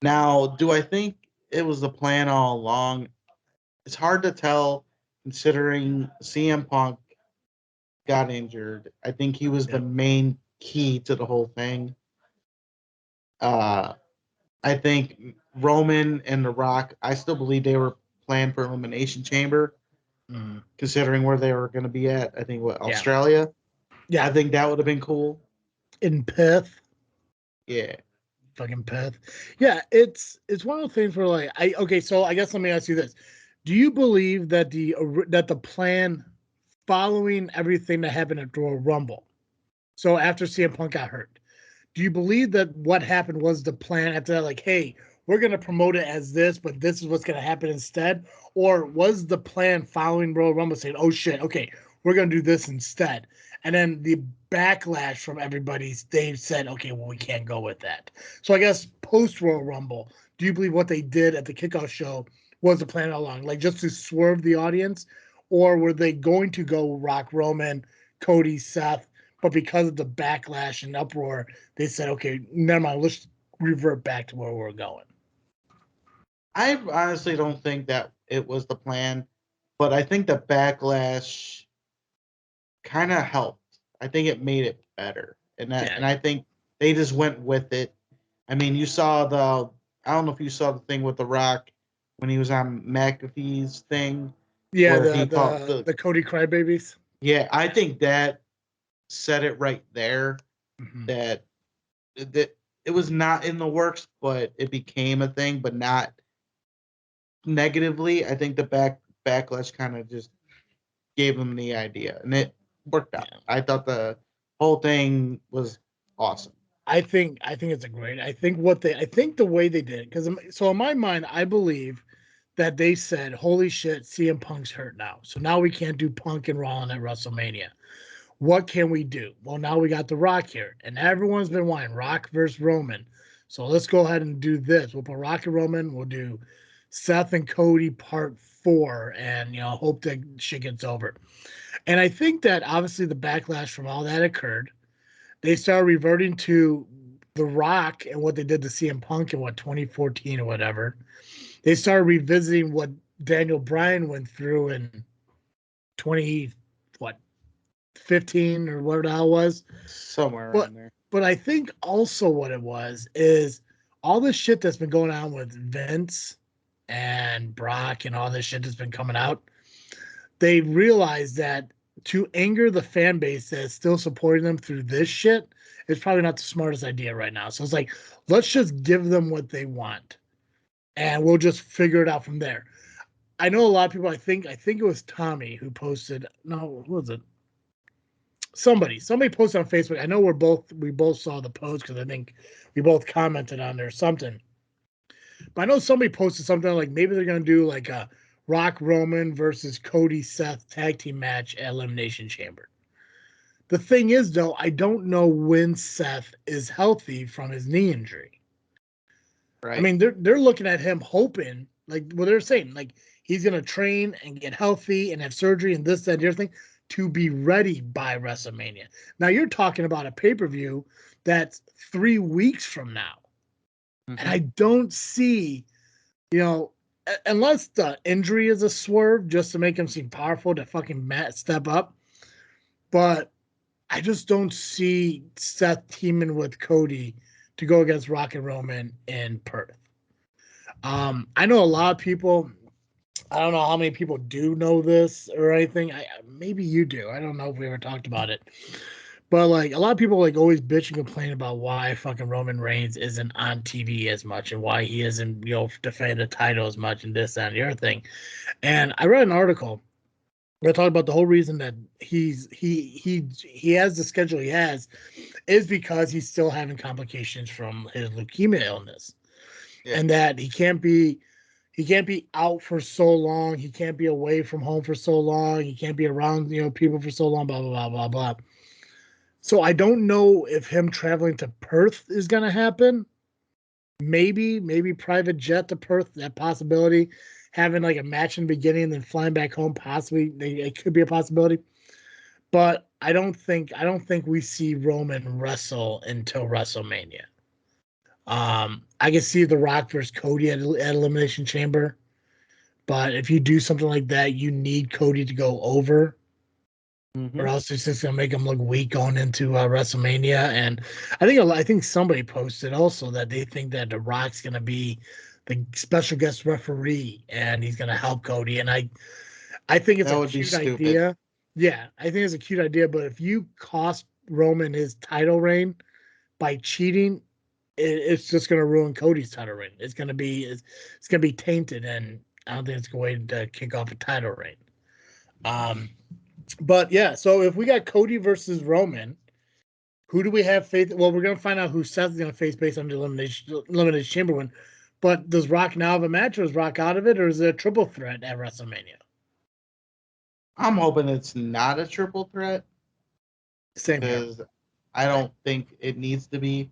Now, do I think it was the plan all along? It's hard to tell, considering CM Punk got injured. I think he was the main key to the whole thing. I think Roman and The Rock, I still believe they were planned for Elimination Chamber, considering where they were going to be at. I think, Australia? Yeah. I think that would have been cool. In Perth? Yeah. Fucking Perth. Yeah, it's one of the things where so I guess let me ask you this. Do you believe that the plan following everything that happened at Royal Rumble, so after CM Punk got hurt, do you believe that what happened was the plan after that, like, hey, we're going to promote it as this, but this is what's going to happen instead? Or was the plan following Royal Rumble saying, oh, shit, okay, we're going to do this instead? And then the backlash from everybody, they said, okay, well, we can't go with that. So I guess post-Royal Rumble, do you believe what they did at the kickoff show was the plan all along? Like, just to swerve the audience? Or were they going to go Rock, Roman, Cody, Seth, but because of the backlash and uproar, they said, okay, never mind, let's revert back to where we're going? I honestly don't think that it was the plan, but I think the backlash kind of helped. I think it made it better. And I think they just went with it. I mean, you saw I don't know if you saw the thing with The Rock when he was on McAfee's thing. Yeah, the Cody Crybabies. Yeah, I think that said it right there, that it was not in the works, but it became a thing, but not negatively. I think the backlash kind of just gave them the idea, and it worked out. Yeah. I thought the whole thing was awesome. I think it's a great. I think the way they did it, because so in my mind, I believe that they said, "Holy shit, CM Punk's hurt now, so now we can't do Punk and Rollins at WrestleMania. What can we do? Well, now we got The Rock here, and everyone's been wanting Rock versus Roman. So let's go ahead and do this. We'll put Rock and Roman. We'll do Seth and Cody Part 4, and hope that shit gets over." And I think that obviously the backlash from all that occurred. They started reverting to The Rock and what they did to CM Punk in 2014 or whatever. They started revisiting what Daniel Bryan went through in 15 or whatever the hell was. Somewhere around there. But I think also what it was is all this shit that's been going on with Vince and Brock and all this shit that's been coming out. They realized that to anger the fan base that's still supporting them through this shit is probably not the smartest idea right now. So it's like, let's just give them what they want, and we'll just figure it out from there. I know a lot of people. I think it was Tommy who posted. No, who was it? Somebody posted on Facebook. I know we both saw the post because I think we both commented on there or something. But I know somebody posted something like maybe they're gonna do like a Rock Roman versus Cody Seth tag team match at Elimination Chamber. The thing is, though, I don't know when Seth is healthy from his knee injury. Right. I mean, they're looking at him hoping, like what they're saying, like he's gonna train and get healthy and have surgery and this, that, and everything to be ready by WrestleMania. Now you're talking about a pay-per-view that's 3 weeks from now. Mm-hmm. And I don't see, unless the injury is a swerve just to make him seem powerful to fucking step up. But I just don't see Seth teaming with Cody to go against Rock and Roman in Perth. I know a lot of people, I don't know how many people do know this or anything. Maybe you do. I don't know if we ever talked about it. But like a lot of people like always bitch and complain about why fucking Roman Reigns isn't on TV as much and why he isn't, defending the title as much and this, that, and the other thing. And I read an article where it talked about the whole reason that he has the schedule he has is because he's still having complications from his leukemia illness. Yeah. And that he can't be out for so long. He can't be away from home for so long. He can't be around, people for so long, blah, blah, blah, blah, blah. So I don't know if him traveling to Perth is going to happen. Maybe private jet to Perth, that possibility. Having like a match in the beginning and then flying back home, possibly it could be a possibility. But I don't think we see Roman wrestle until WrestleMania. I can see The Rock versus Cody at Elimination Chamber. But if you do something like that, you need Cody to go over. Mm-hmm. Or else it's just gonna make him look weak going into WrestleMania. And I think somebody posted also that they think that The Rock's gonna be the special guest referee and he's gonna help Cody. And I think it's a cute idea. Yeah, I think it's a cute idea. But if you cost Roman his title reign by cheating, it's just gonna ruin Cody's title reign. It's gonna be tainted, and I don't think it's a way to kick off a title reign. But yeah, so if we got Cody versus Roman, who do we have faith? Well, we're gonna find out who Seth is gonna face based on the elimination chamber win. But does Rock now have a match, or is Rock out of it, or is it a triple threat at WrestleMania? I'm hoping it's not a triple threat. Same here. I don't think it needs to be.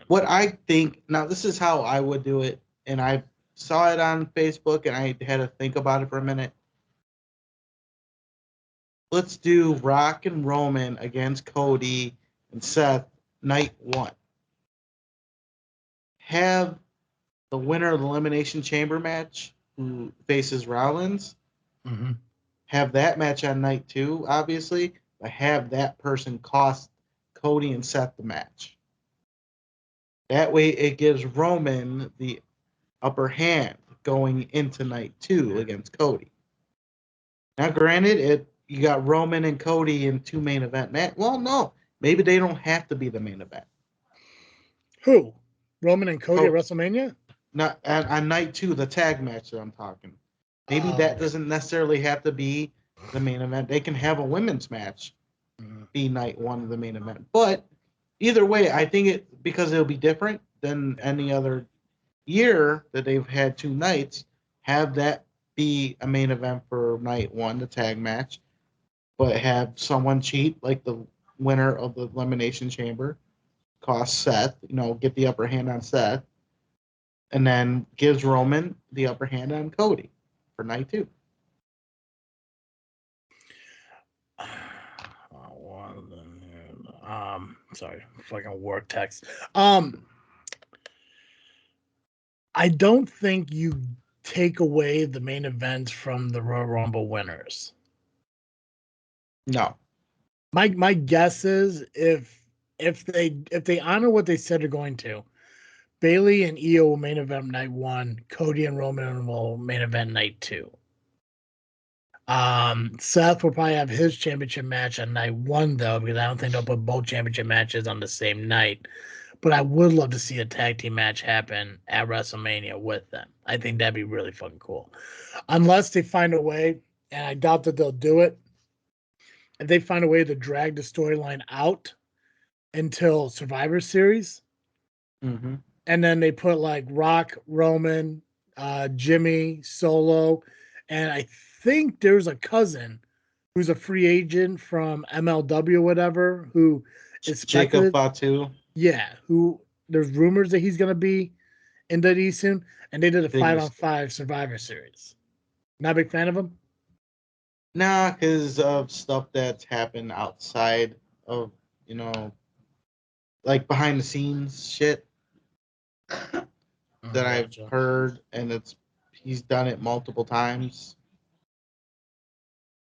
What I think now, this is how I would do it, and I saw it on Facebook, and I had to think about it for a minute. Let's do Rock and Roman against Cody and Seth night 1. Have the winner of the Elimination Chamber match, who faces Rollins, have that match on night 2, obviously, but have that person cost Cody and Seth the match. That way it gives Roman the upper hand going into night 2 against Cody. Now, granted, you got Roman and Cody in 2 main event match. Well, no, maybe they don't have to be the main event. Who? Roman and Cody at WrestleMania? Not on night 2, the tag match that I'm talking. Maybe that doesn't necessarily have to be the main event. They can have a women's match be night 1 of the main event. But either way, I think because it'll be different than any other year that they've had 2 nights, have that be a main event for night 1, the tag match, but have someone cheat, like the winner of the Elimination Chamber, cost Seth, get the upper hand on Seth, and then gives Roman the upper hand on Cody for night 2. Sorry, fucking work text. I don't think you take away the main events from the Royal Rumble winners. No. My guess is if if they honor what they said they're going to, Bailey and Io will main event night 1. Cody and Roman will main event night 2. Seth will probably have his championship match on night 1 though, because I don't think they'll put both championship matches on the same night. But I would love to see a tag team match happen at WrestleMania with them. I think that'd be really fucking cool. Unless they find a way, and I doubt that they'll do it, if they find a way to drag the storyline out until Survivor Series, Mm-hmm. and then they put like Rock, Roman, Jimmy, Solo, and I think there's a cousin who's a free agent from MLW or whatever who is Jacob Fatu. Yeah, who there's rumors that he's gonna be in WWE soon, and they did a 5-on-5 Survivor Series. Not a big fan of him. Nah, because of stuff that's happened outside of, like behind the scenes shit that I've heard, and he's done it multiple times.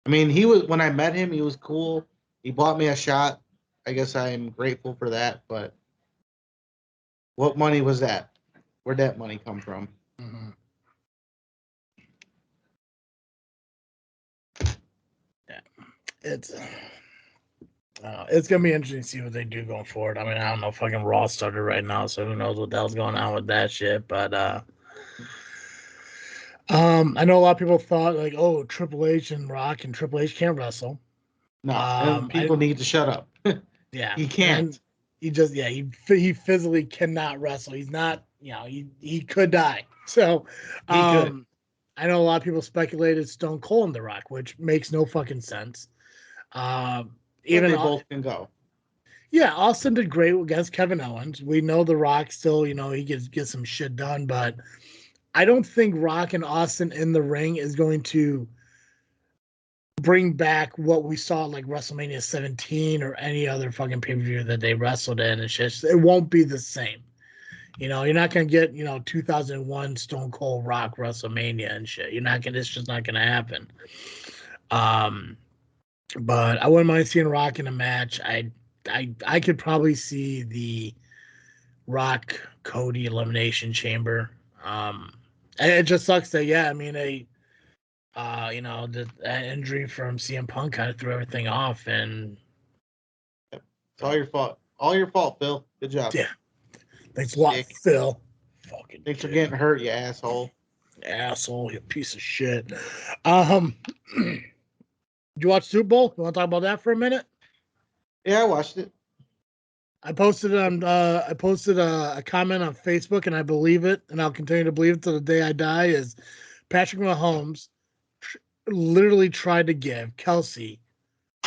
I mean, when I met him, he was cool. He bought me a shot. I guess I'm grateful for that, but what money was that? Where'd that money come from? Mm-hmm. Yeah, it's gonna be interesting to see what they do going forward. I mean, I don't know, fucking Raw started right now, so who knows what the hell's going on with that shit. But I know a lot of people thought like, oh, Triple H and Rock and Triple H can't wrestle. No, and people need to shut up. Yeah, he can't. And he just he physically cannot wrestle. He's not, he could die. So he could. I know a lot of people speculated Stone Cold and The Rock, which makes no fucking sense. Even they both can go. Yeah, Austin did great against Kevin Owens. We know The Rock still, he gets some shit done, but I don't think Rock and Austin in the ring is going to bring back what we saw like WrestleMania 17 or any other fucking pay-per-view that they wrestled in. It's just, it won't be the same. You're not going to get, 2001 Stone Cold Rock WrestleMania and shit. It's just not going to happen. But I wouldn't mind seeing Rock in a match. I could probably see the Rock Cody Elimination Chamber. It just sucks that, the injury from CM Punk kind of threw everything off, and it's all your fault. All your fault, Phil. Good job. Yeah. Thanks a lot, Phil. Fucking thanks for getting hurt, you asshole. Asshole, you piece of shit. Did you watch Super Bowl? You want to talk about that for a minute? Yeah, I watched it. I posted a comment on Facebook, and I believe it, and I'll continue to believe it till the day I die, is Patrick Mahomes literally tried to give Kelsey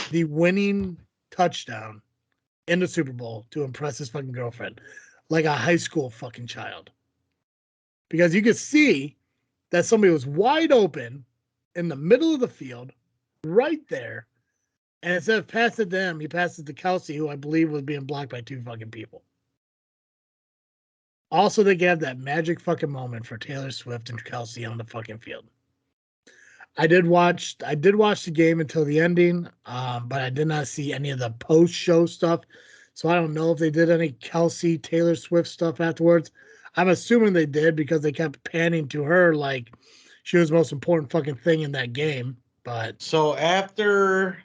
the winning touchdown in the Super Bowl to impress his fucking girlfriend, like a high school fucking child. Because you could see that somebody was wide open in the middle of the field, right there, and instead of passing it to him, he passed it to Kelsey, who I believe was being blocked by 2 fucking people. Also, they gave that magic fucking moment for Taylor Swift and Kelsey on the fucking field. I did watch the game until the ending, but I did not see any of the post-show stuff. So I don't know if they did any Kelsey Taylor Swift stuff afterwards. I'm assuming they did because they kept panning to her like she was the most important fucking thing in that game. But so after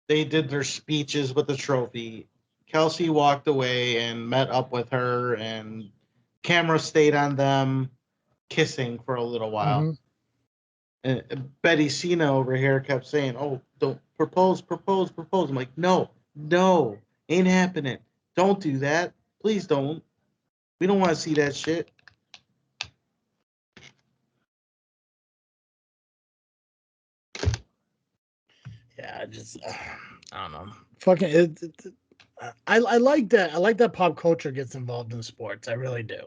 they did their speeches with the trophy, Kelsey walked away and met up with her, and camera stayed on them kissing for a little while. Mm-hmm. And Betty Cena over here kept saying, "Oh, don't propose." I'm like, no, ain't happening. Don't do that. Please don't. We don't want to see that shit. Yeah, I don't know. Fucking I like that. I like that pop culture gets involved in sports. I really do.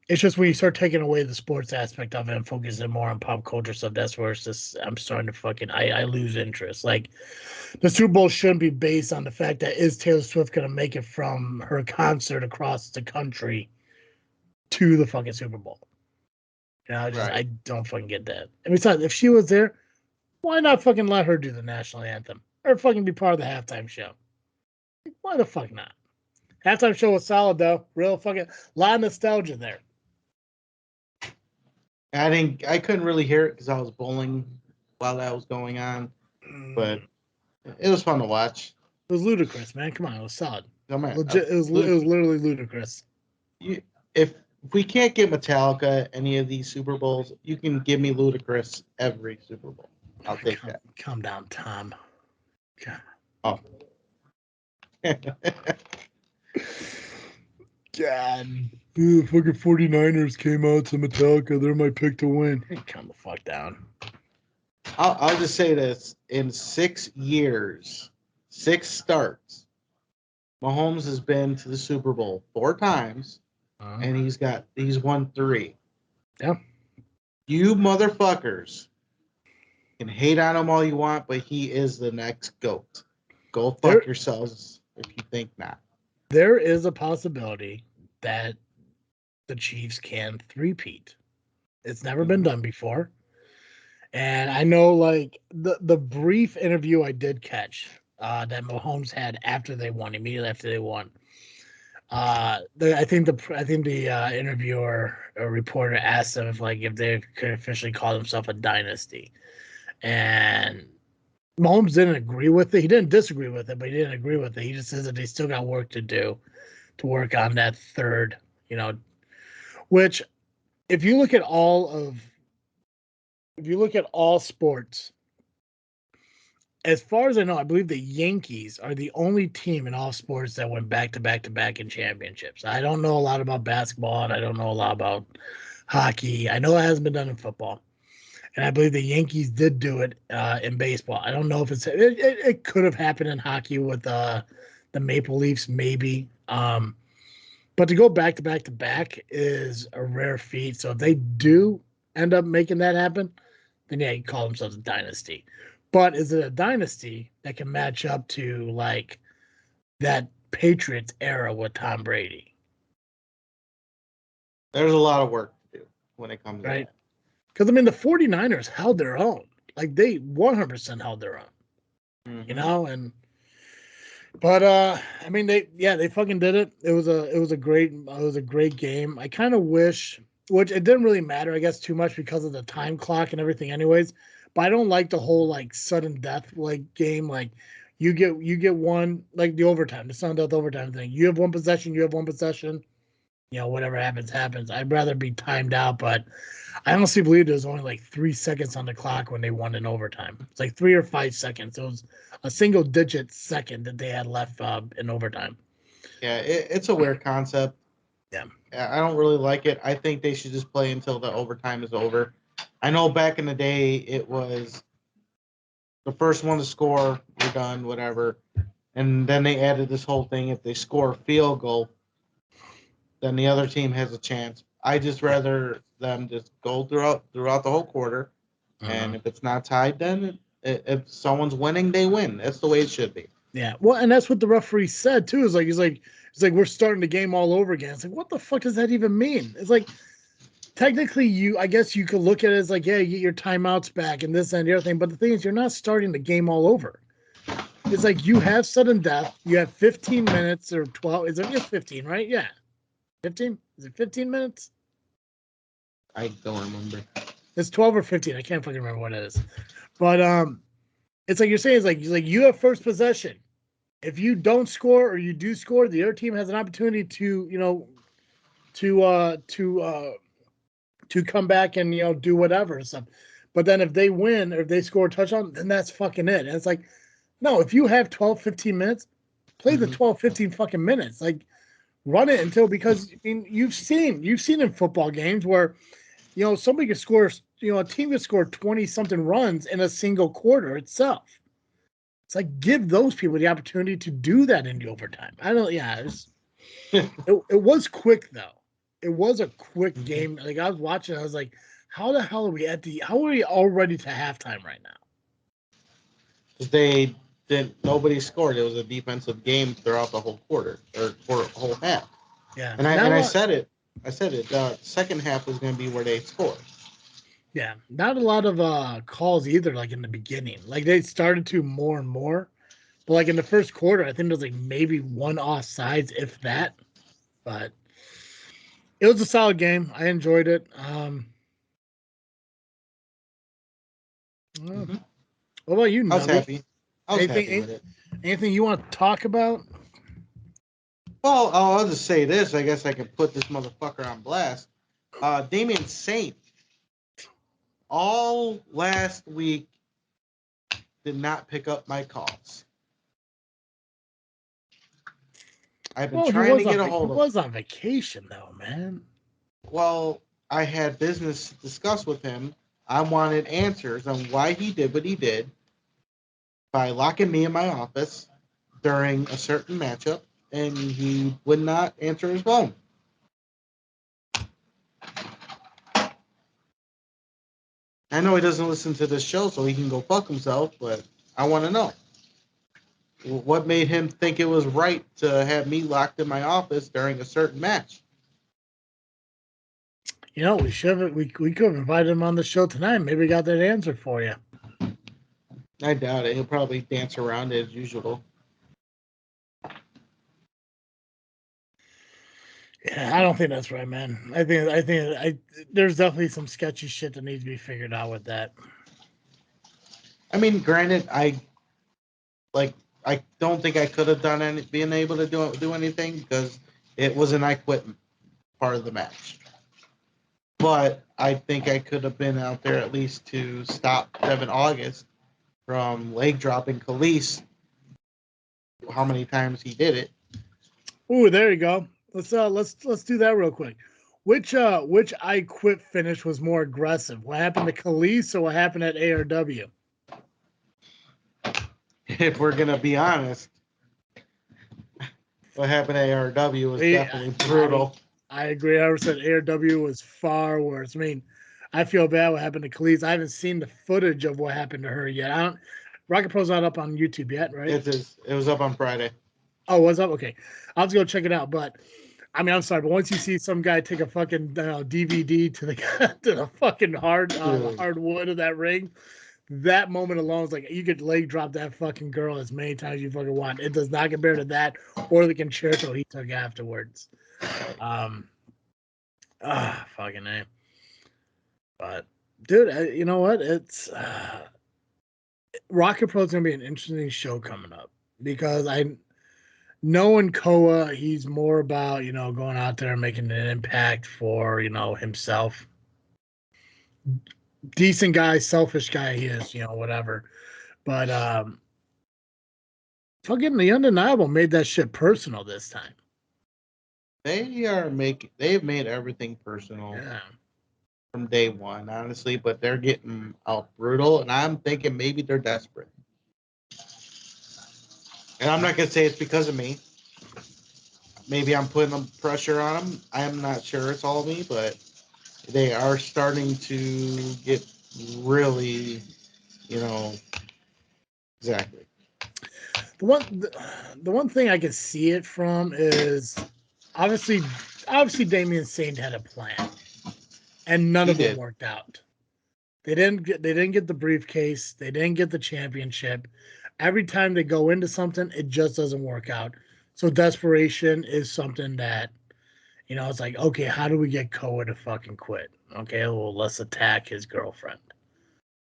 It's just when you start taking away the sports aspect of it and focusing more on pop culture stuff, that's where it's just, I'm starting to fucking, I lose interest. Like, the Super Bowl shouldn't be based on the fact that is Taylor Swift going to make it from her concert across the country to the fucking Super Bowl. Right. I don't fucking get that. And besides, if she was there, why not fucking let her do the national anthem or fucking be part of the halftime show? Why the fuck not? Halftime show was solid though. Real fucking lot of nostalgia there. I couldn't really hear it because I was bowling while that was going on, but it was fun to watch. It was ludicrous, man. Come on, it was solid. Come on, Legit, it was literally ludicrous. If we can't get Metallica any of these Super Bowls, you can give me Ludacris every Super Bowl. I'll take that. Calm down, Tom. God. Oh. God. The fucking 49ers came out to Metallica. They're my pick to win. Hey, calm the fuck down. I'll just say this. In 6 years, 6 starts, Mahomes has been to the Super Bowl 4 times, and he's won 3. Yeah. You motherfuckers can hate on him all you want, but he is the next GOAT. Go fuck yourselves if you think not. There is a possibility that the Chiefs can three-peat. It's never been done before. And I know, like, the brief interview I did catch that Mahomes had after they won, immediately after they won. I think the interviewer or reporter asked them if they could officially call themselves a dynasty, and Mahomes didn't agree with it. He didn't disagree with it, but he didn't agree with it. He just says that they still got work to do to work on that third, which if you look at all sports, as far as I know, I believe the Yankees are the only team in all sports that went back to back in championships. I don't know a lot about basketball, and I don't know a lot about hockey. I know it hasn't been done in football, and I believe the Yankees did do it in baseball. I don't know if it could have happened in hockey with the Maple Leafs, maybe. But to go back to back is a rare feat. So if they do end up making that happen, then yeah, you call themselves a dynasty. But is it a dynasty that can match up to like that Patriots era with Tom Brady? There's a lot of work to do when it comes to that. Because, I mean, the 49ers held their own. Like, they 100% held their own. Mm-hmm. But I mean, they fucking did it. It was a great game. I kind of wish, which it didn't really matter, I guess, too much because of the time clock and everything anyways. But I don't like the whole like sudden death like game. Like you get one, like the overtime, the sudden death overtime thing. You have one possession. Whatever happens. I'd rather be timed out, but I honestly believe there was only like 3 seconds on the clock when they won in overtime. It's like 3 or 5 seconds. It was a single digit second that they had left in overtime. Yeah, it's a weird concept. Yeah. I don't really like it. I think they should just play until the overtime is over. I know back in the day it was the first one to score, you're done, whatever. And then they added this whole thing, if they score a field goal, then the other team has a chance. I just rather them just go throughout the whole quarter. And if it's not tied, then if someone's winning, they win. That's the way it should be. Yeah. Well, and that's what the referee said too. He's like, we're starting the game all over again. It's like, what the fuck does that even mean? It's like, technically, I guess you could look at it as like, yeah, you get your timeouts back and this and the other thing. But the thing is, you're not starting the game all over. It's like you have sudden death. You have 15 minutes or 12. Is it just 15, right? Yeah. 15? Is it 15 minutes? I don't remember. It's 12 or 15. I can't fucking remember what it is. But it's like you're saying, it's like you have first possession. If you don't score or you do score, the other team has an opportunity to come back and do whatever and stuff. But then if they win or if they score a touchdown, then that's fucking it. And it's like, no, if you have 12, 15 minutes, play the 12, 15 fucking minutes. Like, run it until, because I mean, you've seen in football games where somebody could score, a team could score 20 something runs in a single quarter itself. It's like, give those people the opportunity to do that in the overtime. It was quick though. It was a quick game. Like, I was watching, I was like, how the hell are we already to halftime right now? Nobody scored. It was a defensive game throughout the whole quarter or whole half. Yeah. And I said it. The second half was going to be where they scored. Yeah. Not a lot of calls either, like in the beginning. Like, they started to more and more. But like in the first quarter, I think there was like maybe one offsides, if that. But it was a solid game. I enjoyed it. Mm-hmm. What about you, I was Nubby? happy. I was happy with it. Anything you want to talk about? Well, I'll just say this. I guess I can put this motherfucker on blast. Damian Saint, all last week, did not pick up my calls. I've been trying to get a hold of him. He was on vacation, though, man. Well, I had business to discuss with him. I wanted answers on why he did what he did by locking me in my office during a certain matchup, and he would not answer his phone. I know he doesn't listen to this show, so he can go fuck himself, but I want to know. What made him think it was right to have me locked in my office during a certain match? You know, we could have invited him on the show tonight. Maybe we got that answer for you. I doubt it. He'll probably dance around it as usual. Yeah, I don't think that's right, man. I think there's definitely some sketchy shit that needs to be figured out with that. I mean, granted, I don't think I could have been able to do anything because it was an I quit part of the match. But I think I could have been out there at least to stop Devin August from leg dropping Khalees. How many times he did it? Ooh, there you go. Let's do that real quick. Which I quit finish was more aggressive? What happened to Khalees or what happened at ARW? If we're gonna be honest, what happened at ARW was definitely brutal. I agree. I said ARW was far worse. I mean, I feel bad what happened to Khalees. I haven't seen the footage of what happened to her yet. Rocket Pro's not up on YouTube yet, right? It was up on Friday. Oh, was up? Okay. I'll just go check it out. But I mean, I'm sorry, but once you see some guy take a fucking DVD to the fucking hardwood of that ring, that moment alone is like you could leg drop that fucking girl as many times as you fucking want. It does not compare to that or the concerto he took afterwards. Fucking name. But dude, you know what? It's Rocket Pro is gonna be an interesting show coming up because knowing Koa, he's more about going out there and making an impact for himself. Decent guy, selfish guy he is, whatever. But fucking the Undeniable made that shit personal this time. They've made everything personal from day one, honestly, but they're getting out brutal, and I'm thinking maybe they're desperate. And I'm not gonna say it's because of me. Maybe I'm putting pressure on them. I'm not sure it's all me, but they are starting to get really, exactly. The one thing I can see it from is obviously Damian Saint had a plan, and none of them worked out. They didn't get the briefcase. They didn't get the championship. Every time they go into something, it just doesn't work out. So desperation is something that, it's like, okay, how do we get Koa to fucking quit? Okay, well, let's attack his girlfriend.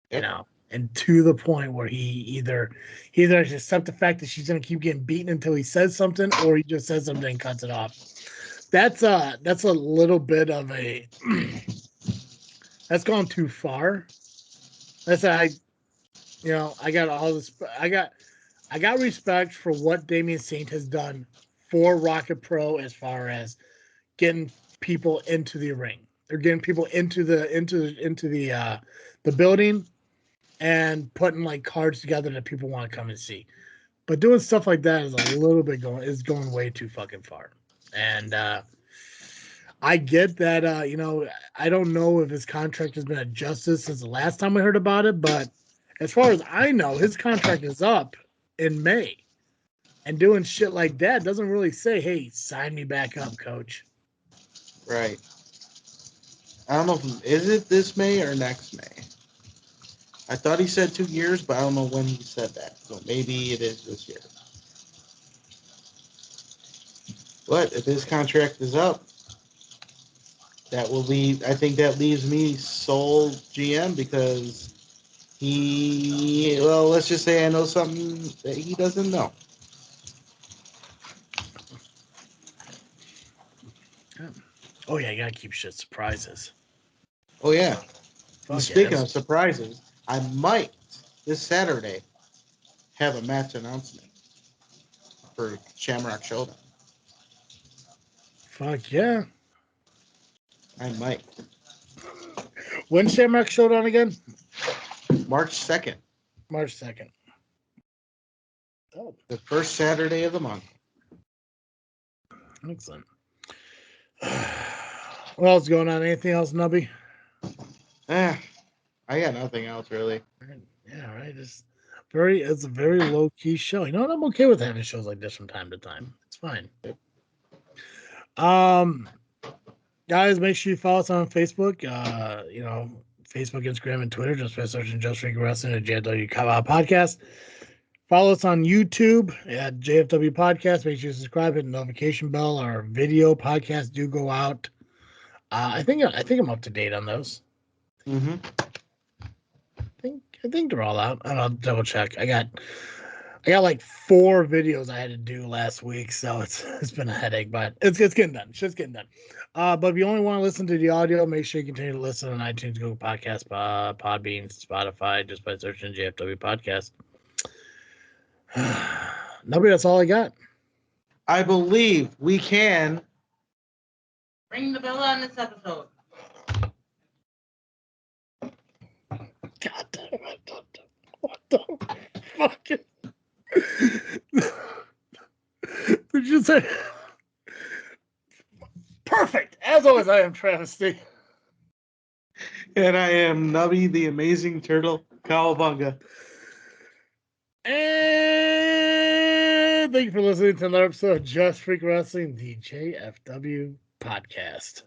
Yep. And to the point where he either accepts the fact that she's gonna keep getting beaten until he says something, or he just says something and cuts it off. That's a little bit of a that's gone too far. I got all this. I got respect for what Damian Saint has done for Rocket Pro as far as getting people into the ring. They're getting people into the building and putting like cards together that people want to come and see. But doing stuff like that is a little bit going way too fucking far. And I get that. I don't know if his contract has been adjusted since the last time we heard about it, but as far as I know, his contract is up in May. And doing shit like that doesn't really say, hey, sign me back up, coach. Right. I don't know is it this May or next May? I thought he said 2 years, but I don't know when he said that. So maybe it is this year. But if his contract is up, that will leave. I think that leaves me sole GM because well, let's just say I know something that he doesn't know. Oh yeah, you gotta keep shit surprises. Oh yeah. Fuck Speaking of surprises, I might this Saturday have a match announcement for Shamrock Showdown. Fuck yeah. I might. When's Shamrock Showdown again? March 2nd. March 2nd. Oh. The first Saturday of the month. Excellent. What else going on? Anything else, Nubby? I got nothing else really. Yeah, right. It's a very low key show. You know what? I'm okay with having shows like this from time to time. It's fine. Guys, make sure you follow us on Facebook. Facebook, Instagram, and Twitter. Just by searching Just Freak Wrestling at JFW Podcast. Follow us on YouTube at JFW Podcast. Make sure you subscribe, hit the notification bell. Our video podcasts do go out. I think I'm up to date on those. Mm-hmm. I think they're all out. I'll double check. I got like 4 videos I had to do last week, so it's been a headache, but it's getting done. Shit's getting done. But if you only want to listen to the audio, make sure you continue to listen on iTunes, Google Podcasts, Podbean, Spotify, just by searching JFW Podcast. Nobody, that's all I got. I believe we can ring the bell on this episode. God damn it. What the fuck? Did you say? Perfect. As always, I am Travesty. And I am Nubby, the amazing turtle, Cowabunga. And thank you for listening to another episode of Just Freak Wrestling, the JFW Podcast.